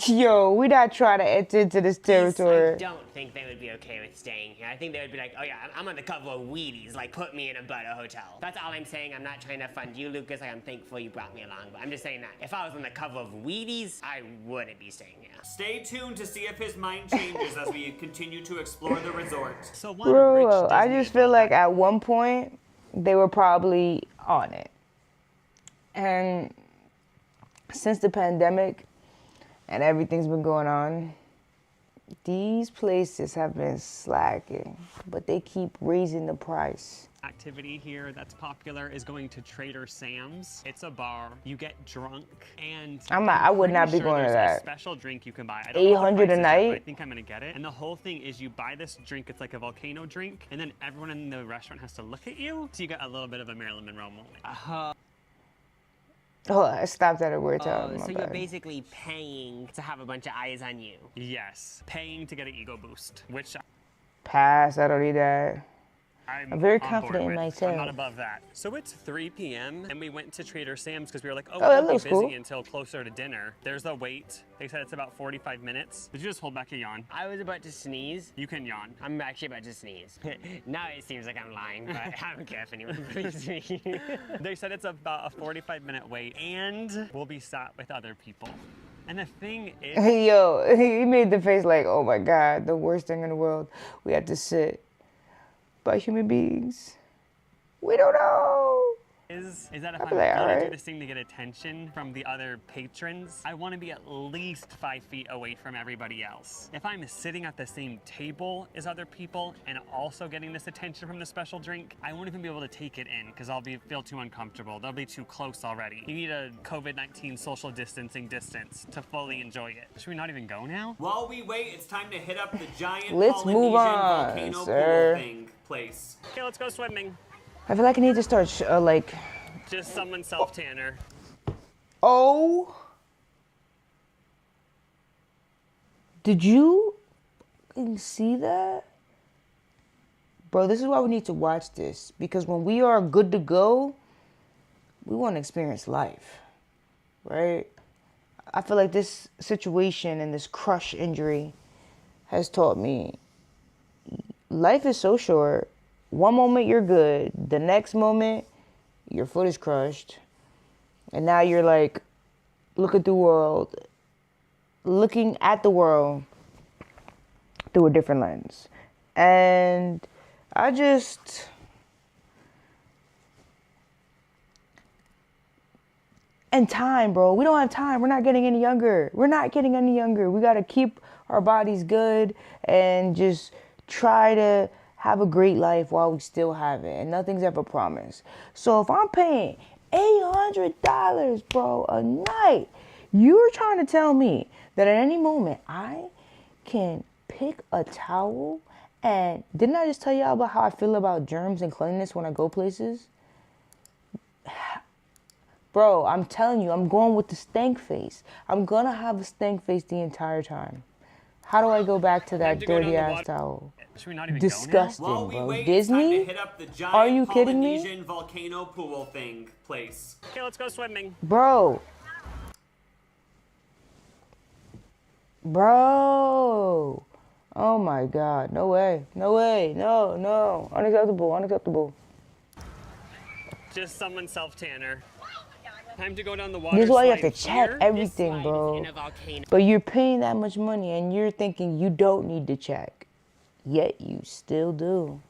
Yo, we not trying to enter into this I territory. don't think they would be okay with staying here. I think they would be like, oh yeah, I'm on the cover of Wheaties, like put me in a better hotel. That's all I'm saying. I'm not trying to fund you, Lucas. Like, I'm thankful you brought me along, but I'm just saying that if I was on the cover of Wheaties, I wouldn't be staying here. Stay tuned to see if his mind changes as we continue to explore the resort. So one rich Bro, I Disney just feel like at one point they were probably on it. And since the pandemic and everything's been going on, these places have been slacking, but they keep raising the price. activity here that's popular is going to Trader Sam's. It's a bar. You get drunk, and I would not be pretty going to there's that. A special drink you can buy. I don't know what the 800 a price is yet, night? but I think I'm gonna get it. And the whole thing is you buy this drink. It's like a volcano drink, and then everyone in the restaurant has to look at you. So you get a little bit of a Marilyn Monroe moment. Oh, I stopped at a weird time. Oh, my so you're bad. basically paying to have a bunch of eyes on you. Yes, paying to get an ego boost, which Pass, I don't need that. I'm very on confident board in with. I'm not myself. above that. So it's 3 p.m. and we went to Trader Sam's because we were like, oh, that we'll be looks busy cool. until closer to dinner. There's a wait. They said it's about 45 minutes. Did you just hold back a yawn? I was about to sneeze. You can yawn. I'm actually about to sneeze. Now it seems like I'm lying, but I don't care if anyone believes me. They said it's about a 45-minute wait and we'll be sat with other people. And the thing is, Yo, he made the face like, oh my God, the worst thing in the world. We had to sit by human beings. We don't know. is that if I'd I'm be like, gonna do alright. this thing to get attention from the other patrons, I want to be at least 5 feet away from everybody else. If I'm sitting at the same table as other people and also getting this attention from the special drink, I won't even be able to take it in because feel too uncomfortable. They'll be too close already. You need a COVID-19 social distancing distance to fully enjoy it. Should we not even go now? While we wait, it's time to hit up the giant Let's move Polynesian on, volcano sir. pool thing place. Okay, let's go swimming. I feel like I need to start like. Just someone self-tanner. Oh. Did you see that? Bro, this is why we need to watch this. Because when we are good to go, we want to experience life. Right? I feel like this situation and this crush injury has taught me life is so short. One moment you're good. The next moment, your foot is crushed. And now you're like looking at the world through a different lens. And and time, bro. We don't have time. We're not getting any younger. We got to keep our bodies good and just try to have a great life while we still have it. And nothing's ever promised. So if I'm paying $800, bro, a night, you're trying to tell me that at any moment I can pick a towel and didn't I just tell y'all about how I feel about germs and cleanliness when I go places? Bro, I'm telling you, I'm going with the stank face. I'm gonna have a stank face the entire time. How do I go back to that dirty ass towel? Should we not even Disgusting, go now? While we bro. wait, it's time Disney? to hit up the giant Are you kidding me? Polynesian volcano pool thing place. Okay, let's go swimming. Bro. Oh my God. No way. No. Unacceptable. Just someone self-tanner. Time to go down the water This is why you have slide to check here. everything, Slide bro. is in a volcano. But you're paying that much money and you're thinking you don't need to check. Yet you still do.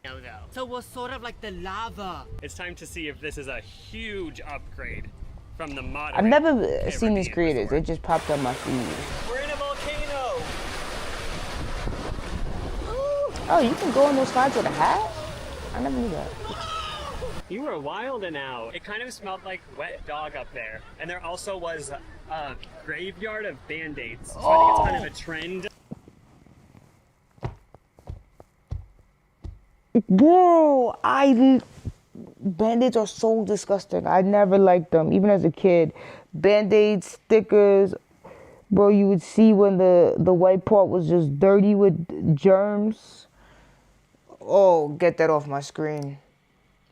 Though. So we're sort of like the lava. It's time to see if this is a huge upgrade from the moderate. I've never seen these Caribbean creators. resort. It just popped on my feed. We're in a volcano. Oh, you can go in those slides with a hat? I never knew that. You were wild and out. It kind of smelled like wet dog up there. And there also was a graveyard of Band-Aids. So I think it's kind of a trend. Bro, Band-Aids are so disgusting. I never liked them, even as a kid. Band-Aid stickers, bro, you would see when the white part was just dirty with germs. Oh, get that off my screen.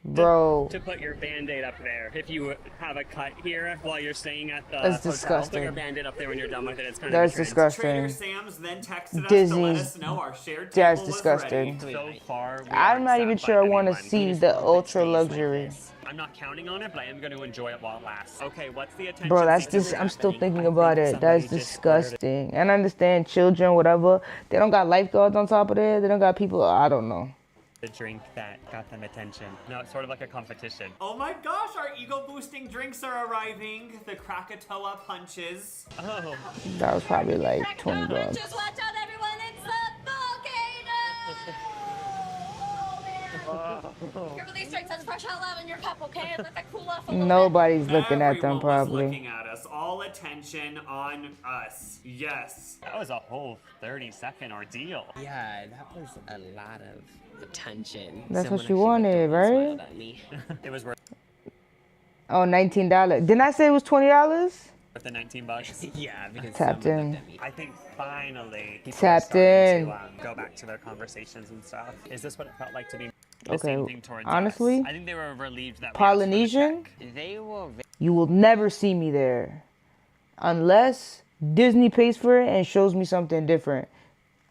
Bro. To put your Band-Aid up there. If you have a cut here while you're staying at the That's hotel, disgusting. put your Band-Aid up there when you're done with it. It's kind That's of a trend. disgusting. Trader Sam's then texted us to let Disney's- us know our shared that's table was disgusting. ready. So far, we I'm aren't not even sat sure I by want to anyone. see We just the love it ultra stays like luxury. this. I'm not counting on it, but I am going to enjoy it while it lasts. Okay, what's the attention? Bro, that's seeking just, I'm still happening? thinking I about think it. somebody That's just ordered disgusting. And I understand children, whatever. They don't got lifeguards on top of there. They don't got people, I don't know. the drink that got them attention. No, it's sort of like a competition. Oh my gosh, our ego-boosting drinks are arriving. The Krakatoa punches. Oh, That was probably like 20 bucks. Just watch out, everyone! It's the volcano! Here, these drinks has fresh hot lava in your cup, okay? Let that cool off a little bit. Nobody's looking at them Everyone was probably. looking at us. All attention on us. Yes. that was a whole 30-second ordeal. Yeah, that was a lot of attention. That's what Someone you actually wanted, looked up and right? smiled at me. It was worth Oh, $19. Didn't I say it was $20? the 19 bucks. Yeah, because Tapped someone in. looked at me. I think finally people Tapped are starting in. to go back to their conversations and stuff. Is this what it felt like to be the Okay, same thing towards honestly, us? I think they were relieved that we asked for the Polynesian? check. They were You will never see me there. Unless Disney pays for it and shows me something different.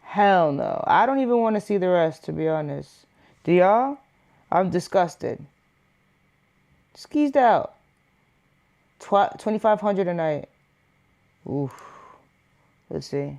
Hell no. I don't even want to see the rest, to be honest. Do y'all? I'm disgusted. Skeezed out. $2,500 a night. Oof. Let's see.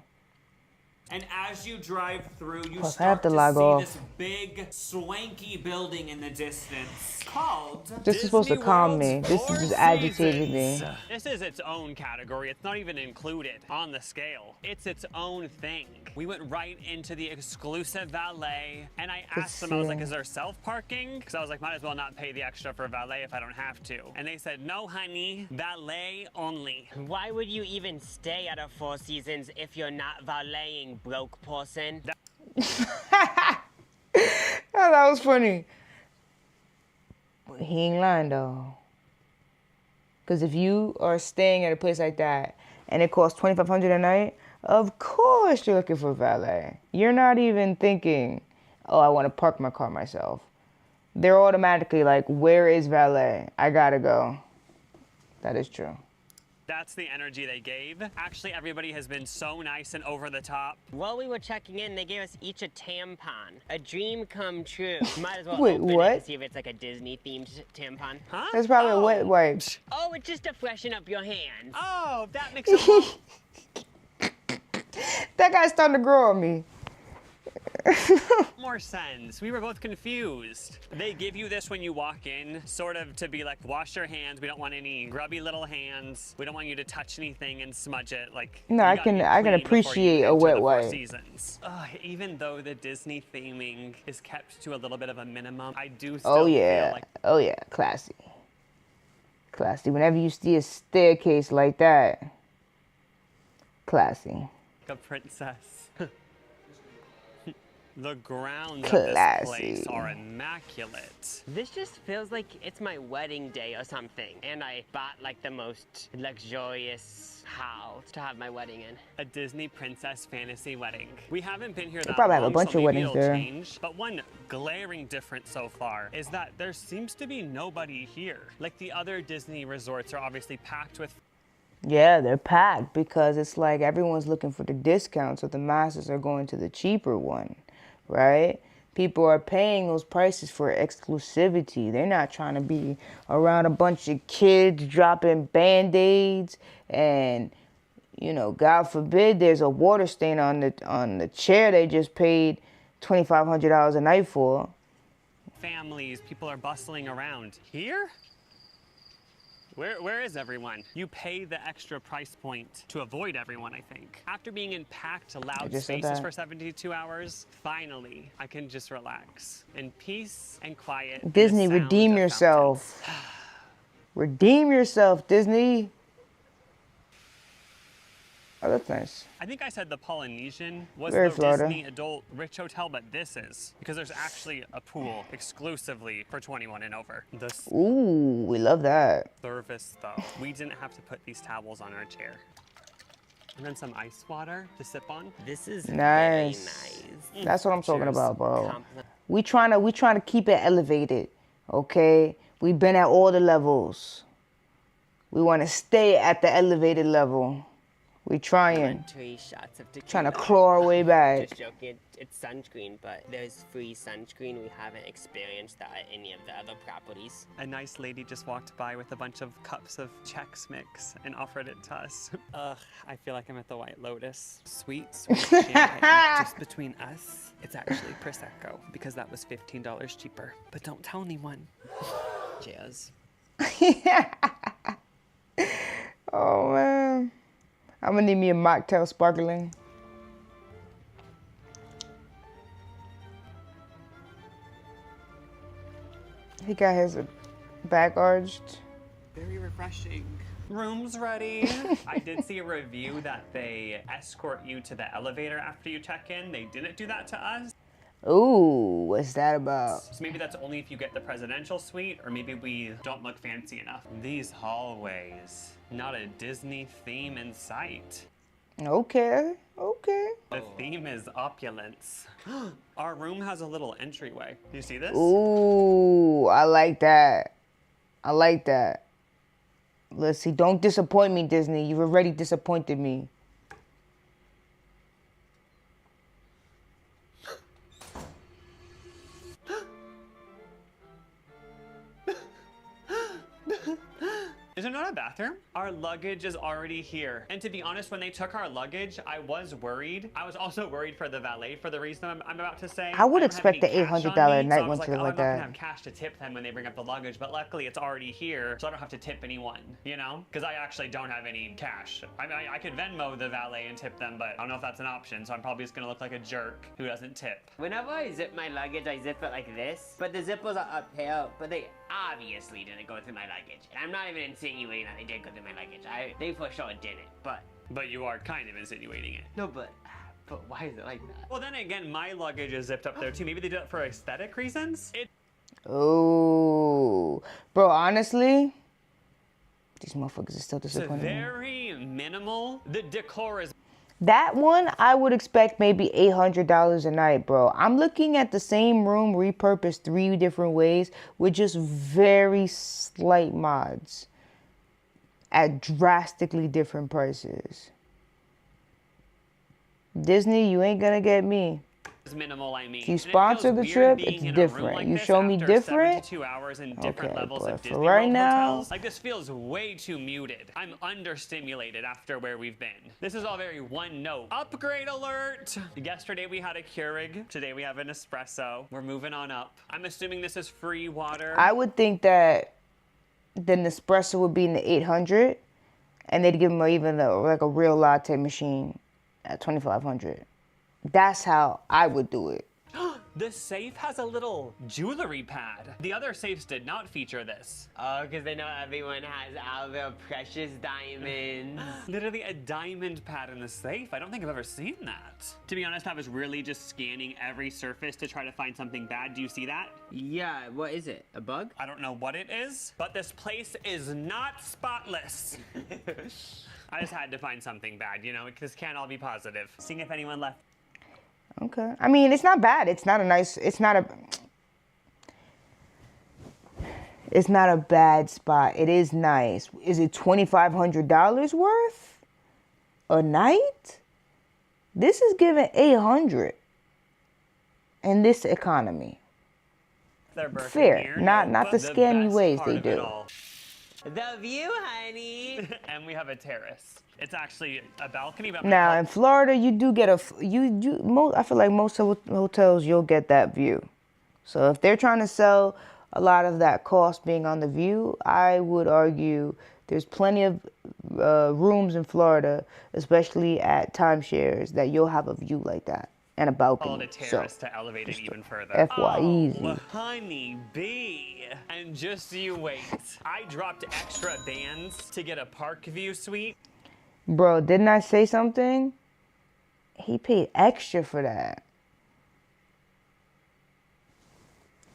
And as you drive through, you Plus, I have start to to log see off. this big, swanky building in the distance called This is supposed to Disney calm World's me. This Four is just agitating Seasons. me. This is its own category. It's not even included on the scale. It's its own thing. We went right into the exclusive valet, and I asked them, I was like, is there self-parking? Because I was like, might as well not pay the extra for valet if I don't have to. And they said, no, honey, valet only. Why would you even stay at a Four Seasons if you're not valeting, broke person? Oh, that was funny. He ain't lying though. Because if you are staying at a place like that and it costs $2,500 a night, of course you're looking for valet. You're not even thinking, oh, I want to park my car myself. They're automatically like, where is valet? I gotta go. That is true. That's the energy they gave. Actually, everybody has been so nice and over the top. While we were checking in, they gave us each a tampon. A dream come true. Might as well Wait, open what? it to see if it's like a Disney-themed tampon. Huh? That's probably a wet wipe. Oh, it's just to freshen up your hands. Oh, that makes it more... That guy's starting to grow on me. more sense. We were both confused. They give you this when you walk in, sort of to be like, wash your hands. We don't want any grubby little hands. We don't want you to touch anything and smudge it. Like, No, I can appreciate a wet wipe. Seasons. Even though the Disney theming is kept to a little bit of a minimum, I do still feel like Oh yeah, classy. Classy. Whenever you see a staircase like that, classy. a princess. The grounds of Classy. this place are immaculate. This just feels like it's my wedding day or something. And I bought like the most luxurious house to have my wedding in. A Disney princess fantasy wedding. We haven't been here that probably have a long, bunch so of maybe weddings it'll there. change. But one glaring difference so far is that there seems to be nobody here. Like the other Disney resorts are obviously packed with Yeah, they're packed because it's like everyone's looking for the discount, so the masses are going to the cheaper one, right? People are paying those prices for exclusivity. They're not trying to be around a bunch of kids dropping Band-Aids and, you know, God forbid there's a water stain on the chair they just paid $2,500 a night for. families. People are bustling around. Here? Where is everyone? You pay the extra price point to avoid everyone, I think. After being in packed, loud just said spaces that. for 72 hours, finally, I can just relax in peace and quiet. and the Disney, sound redeem of yourself. fountains. Redeem yourself, Disney. Oh, that's nice. I think I said the Polynesian was Very the Florida. Disney adult rich hotel, but this is because there's actually a pool exclusively for 21 and over. The Ooh, we love that. service, though, we didn't have to put these towels on our chair. And then some ice water to sip on. This is Nice. very nice. That's what I'm talking Cheers. about, bro. Compliment. We trying to keep it elevated, okay? We've been at all the levels. We want to stay at the elevated level. We trying 3 shots of tequila. trying to claw our way back. Just joking, it's sunscreen, but there's free sunscreen. We haven't experienced that at any of the other properties. A nice lady just walked by with a bunch of cups of Chex Mix and offered it to us. Ugh, I feel like I'm at the White Lotus. Sweet, sweet champagne. Just between us, it's actually Prosecco because that was $15 cheaper. But don't tell anyone. Cheers. Oh man, I'm gonna need me a mocktail sparkling. He got his back arched. Very refreshing. Room's ready. I did see a review that they escort you to the elevator after you check in. They didn't do that to us. Ooh, what's that about? So maybe that's only if you get the presidential suite, or maybe we don't look fancy enough. These hallways, not a Disney theme in sight. Okay, okay. The theme is opulence. Our room has a little entryway. Do you see this? Ooh, I like that. I like that. Let's see, don't disappoint me, Disney. You've already disappointed me. Is there not a bathroom? Our luggage is already here. And to be honest, when they took our luggage, I was worried. I was also worried for the valet for the reason I'm about to say. I would don't have expect any the cash on $800 me, night so I was one like, to look oh, like I'm not gonna that. have cash to tip them when they bring up the luggage, but luckily it's already here, so I don't have to tip anyone, you know? Because I actually don't have any cash. I mean, I could Venmo the valet and tip them, but I don't know if that's an option, so I'm probably just gonna look like a jerk who doesn't tip. Whenever I zip my luggage, I zip it like this, but the zippers are up here, but they obviously didn't go through my luggage. And I'm not even insinuating that they did go through my luggage. They for sure didn't, but... But you are kind of insinuating it. No, but why is it like that? Well, then again, my luggage is zipped up there too. Maybe they did it for aesthetic reasons? Oh, bro, honestly, these motherfuckers are still It's disappointing me. very minimal. The decor is That one, I would expect maybe $800 a night, bro. I'm looking at the same room repurposed 3 different ways with just very slight mods at drastically different prices. Disney, you ain't gonna get me. minimal, I mean. If you sponsor the trip, it's different. You show me different. 72 hours in different Okay, levels but of for Disney right World now- hotels. Like, this feels way too muted. I'm understimulated after where we've been. This is all very one note. Upgrade alert! Yesterday we had a Keurig. Today we have an espresso. We're moving on up. I'm assuming this is free water. I would think that the Nespresso would be in the 800, and they'd give them even like a real latte machine at 2,500. That's how I would do it. The safe has a little jewelry pad. The other safes did not feature this. Oh, because they know everyone has all their precious diamonds. Literally a diamond pad in the safe. I don't think I've ever seen that. To be honest, I was really just scanning every surface to try to find something bad. Do you see that? Yeah, what is it? A bug? I don't know what it is, but this place is not spotless. I just had to find something bad, you know, this can't all be positive. Seeing if anyone left. Okay. I mean, it's not bad. It's not a bad spot. It is nice. Is it $2,500 worth a night? This is giving 800 in this economy. They're birthing Fair. here. Not Nope. the scammy best ways part they of it do. all. The view, honey. And we have a terrace. It's actually a balcony, but Now in Florida, you do get I feel like most hotels you'll get that view. So if they're trying to sell a lot of that cost being on the view, I would argue there's plenty of rooms in Florida, especially at timeshares, that you'll have a view like that and a balcony. called a terrace to elevate it even further. FY easy. Oh, honey bee. And just you wait. I dropped extra bands to get a park view suite. Bro, didn't I say something? He paid extra for that.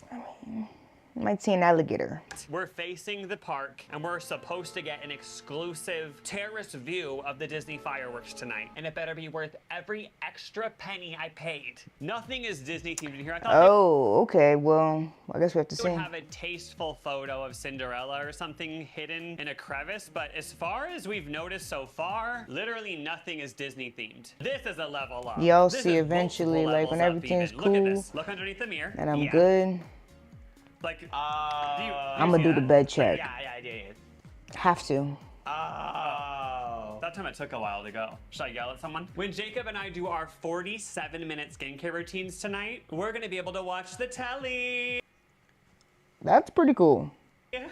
I mean, you might see an alligator. We're facing the park, and we're supposed to get an exclusive terrace view of the Disney fireworks tonight. And it better be worth every extra penny I paid. Nothing is Disney themed in here. I thought Oh, okay. Well, I guess we have to they see. would have a tasteful photo of Cinderella or something hidden in a crevice, but as far as we've noticed so far, literally nothing is Disney themed. This is a level up. Y'all This see is eventually, multiple like, when levels up everything's even. Look at cool this. Look underneath the mirror. And I'm Yeah. good. Like, I'm gonna do the bed check. Yeah, I did. Have to. Oh. that time it took a while to go. Should I yell at someone? When Jacob and I do our 47-minute skincare routines tonight, we're gonna be able to watch the telly. That's pretty cool.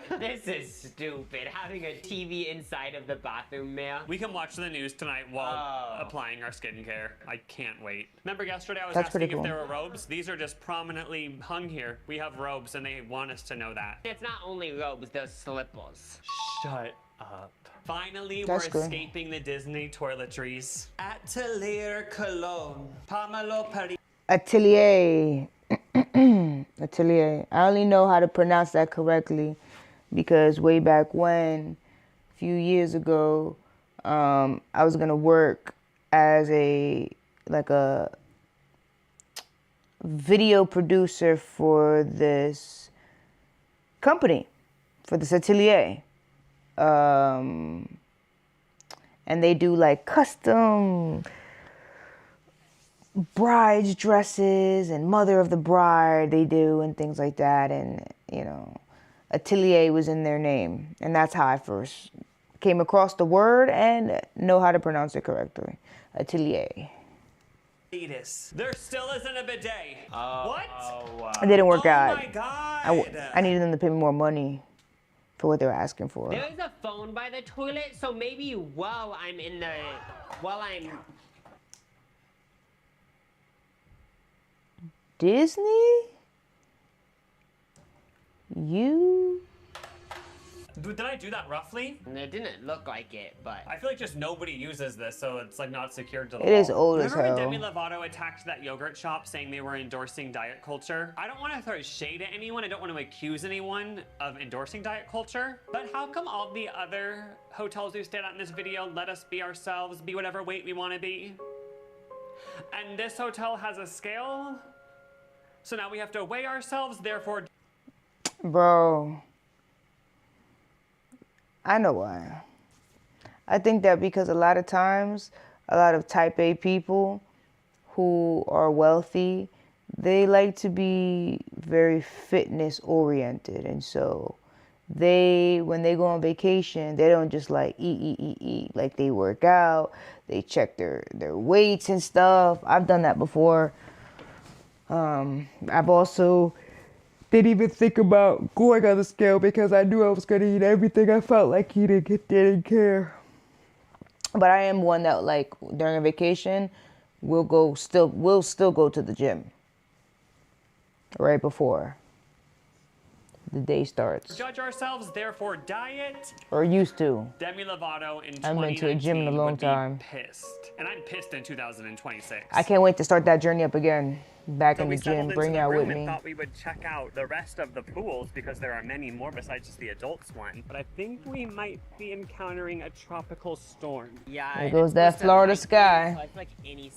This is stupid. Having a TV inside of the bathroom there. We can watch the news tonight while Oh. applying our skincare. I can't wait. Remember yesterday I was That's asking pretty if cool. there were robes? These are just prominently hung here. We have robes and they want us to know that. It's not only robes, there's slippers. Shut up. Finally, That's we're good. escaping the Disney toiletries. Atelier Cologne. Pamela Paris. Atelier. Atelier. I only know how to pronounce that correctly because way back when, a few years ago, I was gonna work as a video producer for this company, for this atelier. And they do like custom bride's dresses and mother of the bride they do and things like that. And, you know, Atelier was in their name. And that's how I first came across the word and know how to pronounce it correctly. Atelier. There still isn't a bidet. What? It didn't work Oh out. my god. I needed them to pay me more money for what they were asking for. There's a phone by the toilet, so maybe while I'm Disney? You? Did I do that roughly? It didn't look like it, but I feel like just nobody uses this, so it's like not secured to the It is wall. old as Remember when hell. Demi Lovato attacked that yogurt shop saying they were endorsing diet culture? I don't want to throw shade at anyone. I don't want to accuse anyone of endorsing diet culture. But how come all the other hotels we stayed at in this video let us be ourselves, be whatever weight we want to be? And this hotel has a scale? So now we have to weigh ourselves, therefore... Bro. I know why. I think that because a lot of times, a lot of type A people who are wealthy, they like to be very fitness oriented. And so when they go on vacation, they don't just like eat. Like they work out, they check their weights and stuff. I've done that before. I've also didn't even think about going on the scale because I knew I was going to eat everything I felt like eating. Didn't care. But I am one that, like, during a vacation, we'll still go to the gym right before the day starts. Judge ourselves, therefore diet. Or used to. Demi Lovato in 2019 I haven't been to a gym in a long would be time. pissed. And I'm pissed in 2026. I can't wait to start that journey up again. Back So in we the gym, settled bring into out the with room and me. thought we would check out the rest of the pools because there are many more besides just the adults one. But I think we might be encountering a tropical storm. yeah. There and goes it's that supposed to Florida like sky. so I feel like any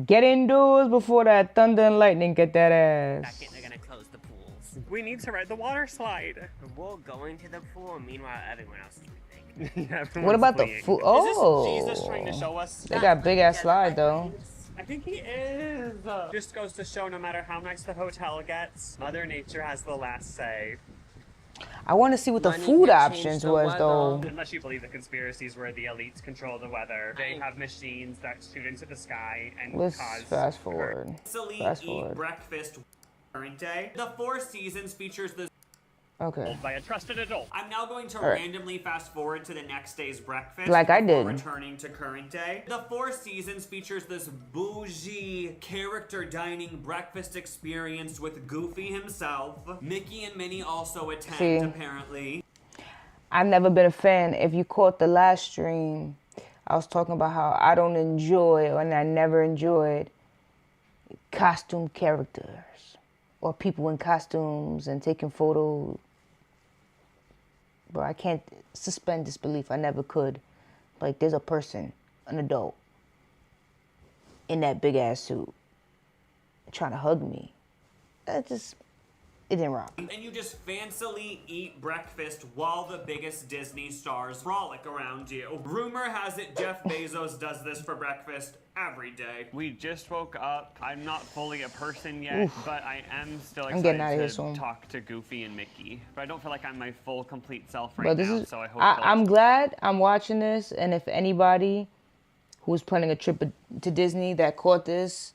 Get indoors before that thunder and lightning get that ass. second they're gonna close the pools. We need to ride the water slide. We're going to the pool, meanwhile everyone else is leaving. Yeah, What everyone's about the fleeing. food? Is Oh, this Jesus trying to show us? they got big ass slide though. I think he is. Just goes to show no matter how nice the hotel gets, Mother Nature has the last say. I want to see what the Money food can change options the was weather. though. Unless you believe the conspiracies where the elites control the weather. They have machines that shoot into the sky and Let's cause fast forward. Silly Fast eat forward. breakfast current day. The Four Seasons features the Okay. by a trusted adult. I'm now going to right. randomly fast forward to the next day's breakfast. Like I before did. Returning to current day. The Four Seasons features this bougie character dining breakfast experience with Goofy himself. Mickey and Minnie also attend, See. apparently. I've never been a fan. If you caught the last stream, I was talking about how I don't enjoy and I never enjoyed costume characters or people in costumes and taking photos. Bro, I can't suspend disbelief. I never could. Like, there's a person, an adult, in that big ass suit trying to hug me. It didn't rock. And you just fancily eat breakfast while the biggest Disney stars frolic around you. Rumor has it Jeff Bezos does this for breakfast every day. We just woke up. I'm not fully a person yet, but I am still I'm getting out of excited here to soon. talk to Goofy and Mickey. But I don't feel like I'm my full, complete self right But this now, is, so I hope I'm glad I'm watching this, and if anybody who's planning a trip to Disney that caught this,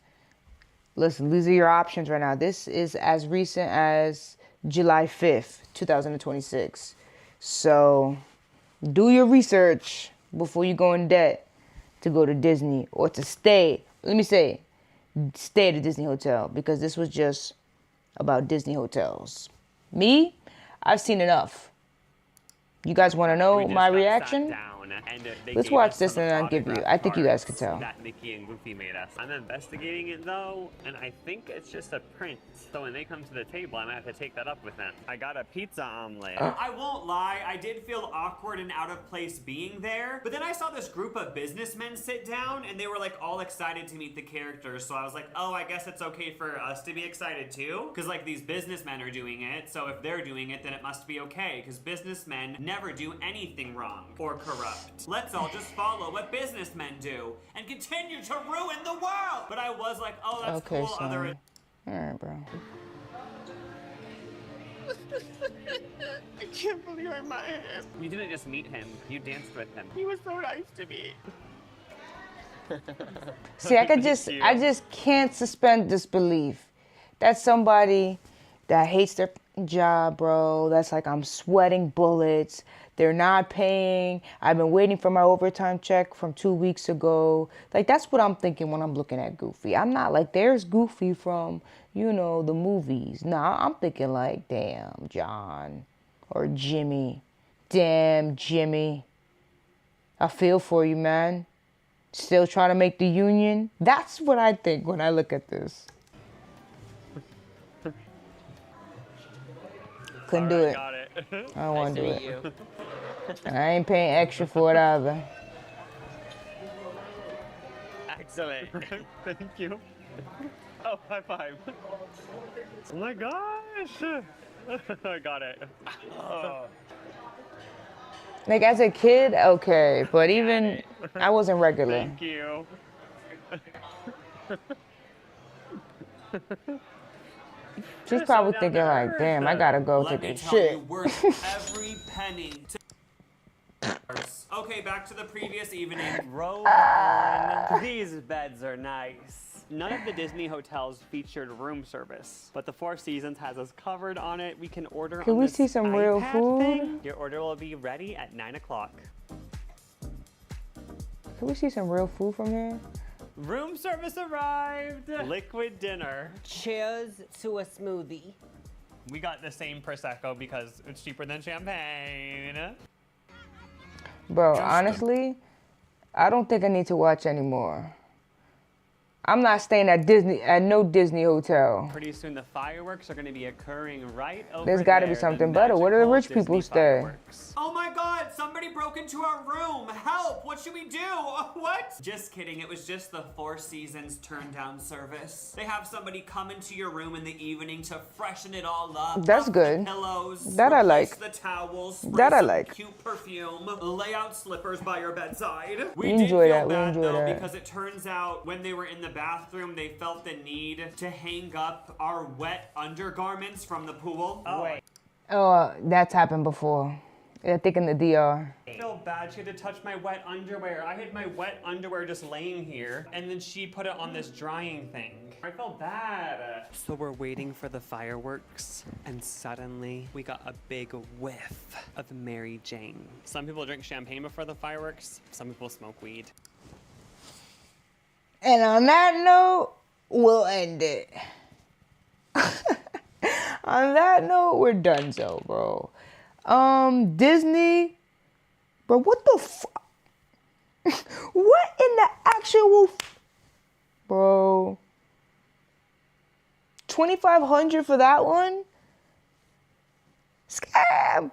listen, these are your options right now. This is as recent as July 5th, 2026. So do your research before you go in debt to go to Disney or to stay. Let me say, stay at a Disney hotel, because this was just about Disney hotels. Me, I've seen enough. You guys want to know my reaction? Let's watch this and I'll give you. I think you guys can tell. That Mickey and Goofy made us. I'm investigating it though, and I think it's just a print. So when they come to the table, I might have to take that up with them. I got a pizza omelet. I won't lie, I did feel awkward and out of place being there, but then I saw this group of businessmen sit down and they were like all excited to meet the characters, so I was like, oh, I guess it's okay for us to be excited too, because like these businessmen are doing it, so if they're doing it, then it must be okay, because businessmen never do anything wrong or corrupt. Let's all just follow what businessmen do and continue to ruin the world. But I was like, oh, that's Okay, cool. son. Alright, bro. I can't believe I met him. You didn't just meet him, you danced with him. He was so nice to me. See, I Thank you. just can't suspend disbelief. That's somebody that hates their job, bro. That's like, I'm sweating bullets. They're not paying. I've been waiting for my overtime check from 2 weeks ago. Like, that's what I'm thinking when I'm looking at Goofy. I'm not like, there's Goofy from, you know, the movies. Nah, I'm thinking like, damn, John or Jimmy. Damn, Jimmy. I feel for you, man. Still trying to make the union. That's what I think when I look at this. Couldn't do it. Got it. I don't want to do Nice it. to meet you. I ain't paying extra for it either. Excellent. Thank you. Oh, high five. Oh my gosh. I got it. Oh. Like, as a kid, okay, but even I wasn't regular. Thank you. She's probably thinking like, damn, I gotta go Let take me a tell shit. you, worth every penny. Okay, back to the previous evening. Robe on. These beds are nice. None of the Disney hotels featured room service, but the Four Seasons has us covered on it. We can order Can on we this see some real iPad food? thing. Your order will be ready at 9 o'clock. Can we see some real food from here? Room service arrived. Liquid dinner. Cheers to a smoothie. We got the same Prosecco because it's cheaper than champagne. Bro, honestly, I don't think I need to watch anymore. I'm not staying at no Disney hotel. Pretty soon the fireworks are going to be occurring right over There's gotta be there, something the better. Where do the magical rich people Disney stay? fireworks. Oh my god, somebody broke into our room. Help, what should we do? What? Just kidding, it was just the Four Seasons turn down service. They have somebody come into your room in the evening to freshen it all up. That's Up good. The pillows. That I replace like. the towels. That spray I some like. Cute perfume. Lay out slippers by your bedside. We We did enjoy feel that, we bad enjoy though, that. because it turns out when they were in the bathroom, they felt the need to hang up our wet undergarments from the pool. Oh, Oh, that's happened before. I think in the DR. I feel bad. She had to touch my wet underwear. I had my wet underwear just laying here, and then she put it on this drying thing. I felt bad. So we're waiting for the fireworks, and suddenly we got a big whiff of Mary Jane. Some people drink champagne before the fireworks. Some people smoke weed. And on that note, we'll end it. On that note, we're done, so bro. Disney, bro, what the fuck? What in the actual, bro? 2,500 for that one? Scam.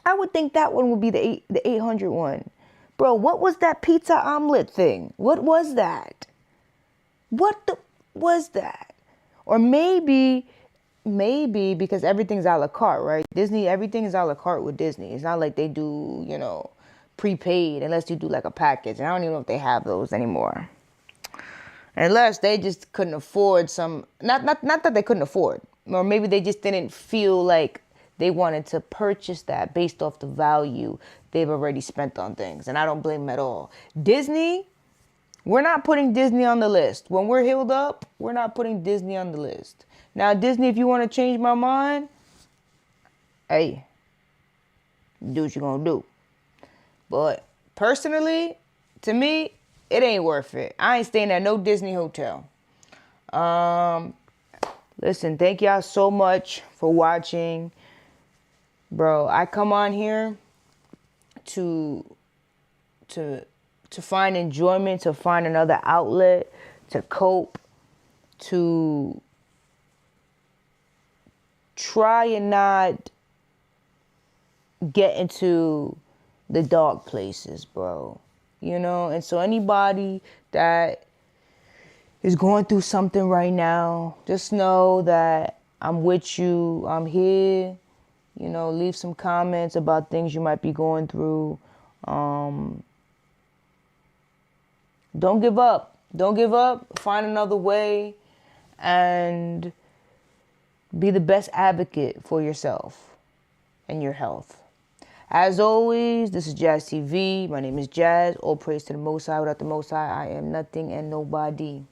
I would think that one would be the 800 one. Bro, what was that pizza omelet thing? What was that? What the was that? Or maybe because everything's a la carte, right? Disney, everything is a la carte with Disney. It's not like they do, you know, prepaid unless you do like a package. And I don't even know if they have those anymore. Unless they just couldn't afford some, not that they couldn't afford, or maybe they just didn't feel like they wanted to purchase that based off the value they've already spent on things. And I don't blame them at all. Disney, we're not putting Disney on the list. When we're healed up, we're not putting Disney on the list. Now, Disney, if you want to change my mind, hey, do what you're going to do. But personally, to me, it ain't worth it. I ain't staying at no Disney hotel. Listen, thank y'all so much for watching. Bro, I come on here to find enjoyment, to find another outlet, to cope, to try and not get into the dark places, bro. You know, and so anybody that is going through something right now, just know that I'm with you. I'm here. You know, leave some comments about things you might be going through. Don't give up. Don't give up. Find another way. And Be the best advocate for yourself and your health. As always, this is Jazz TV. My name is Jazz. All praise to the Most High. Without the Most High, I am nothing and nobody.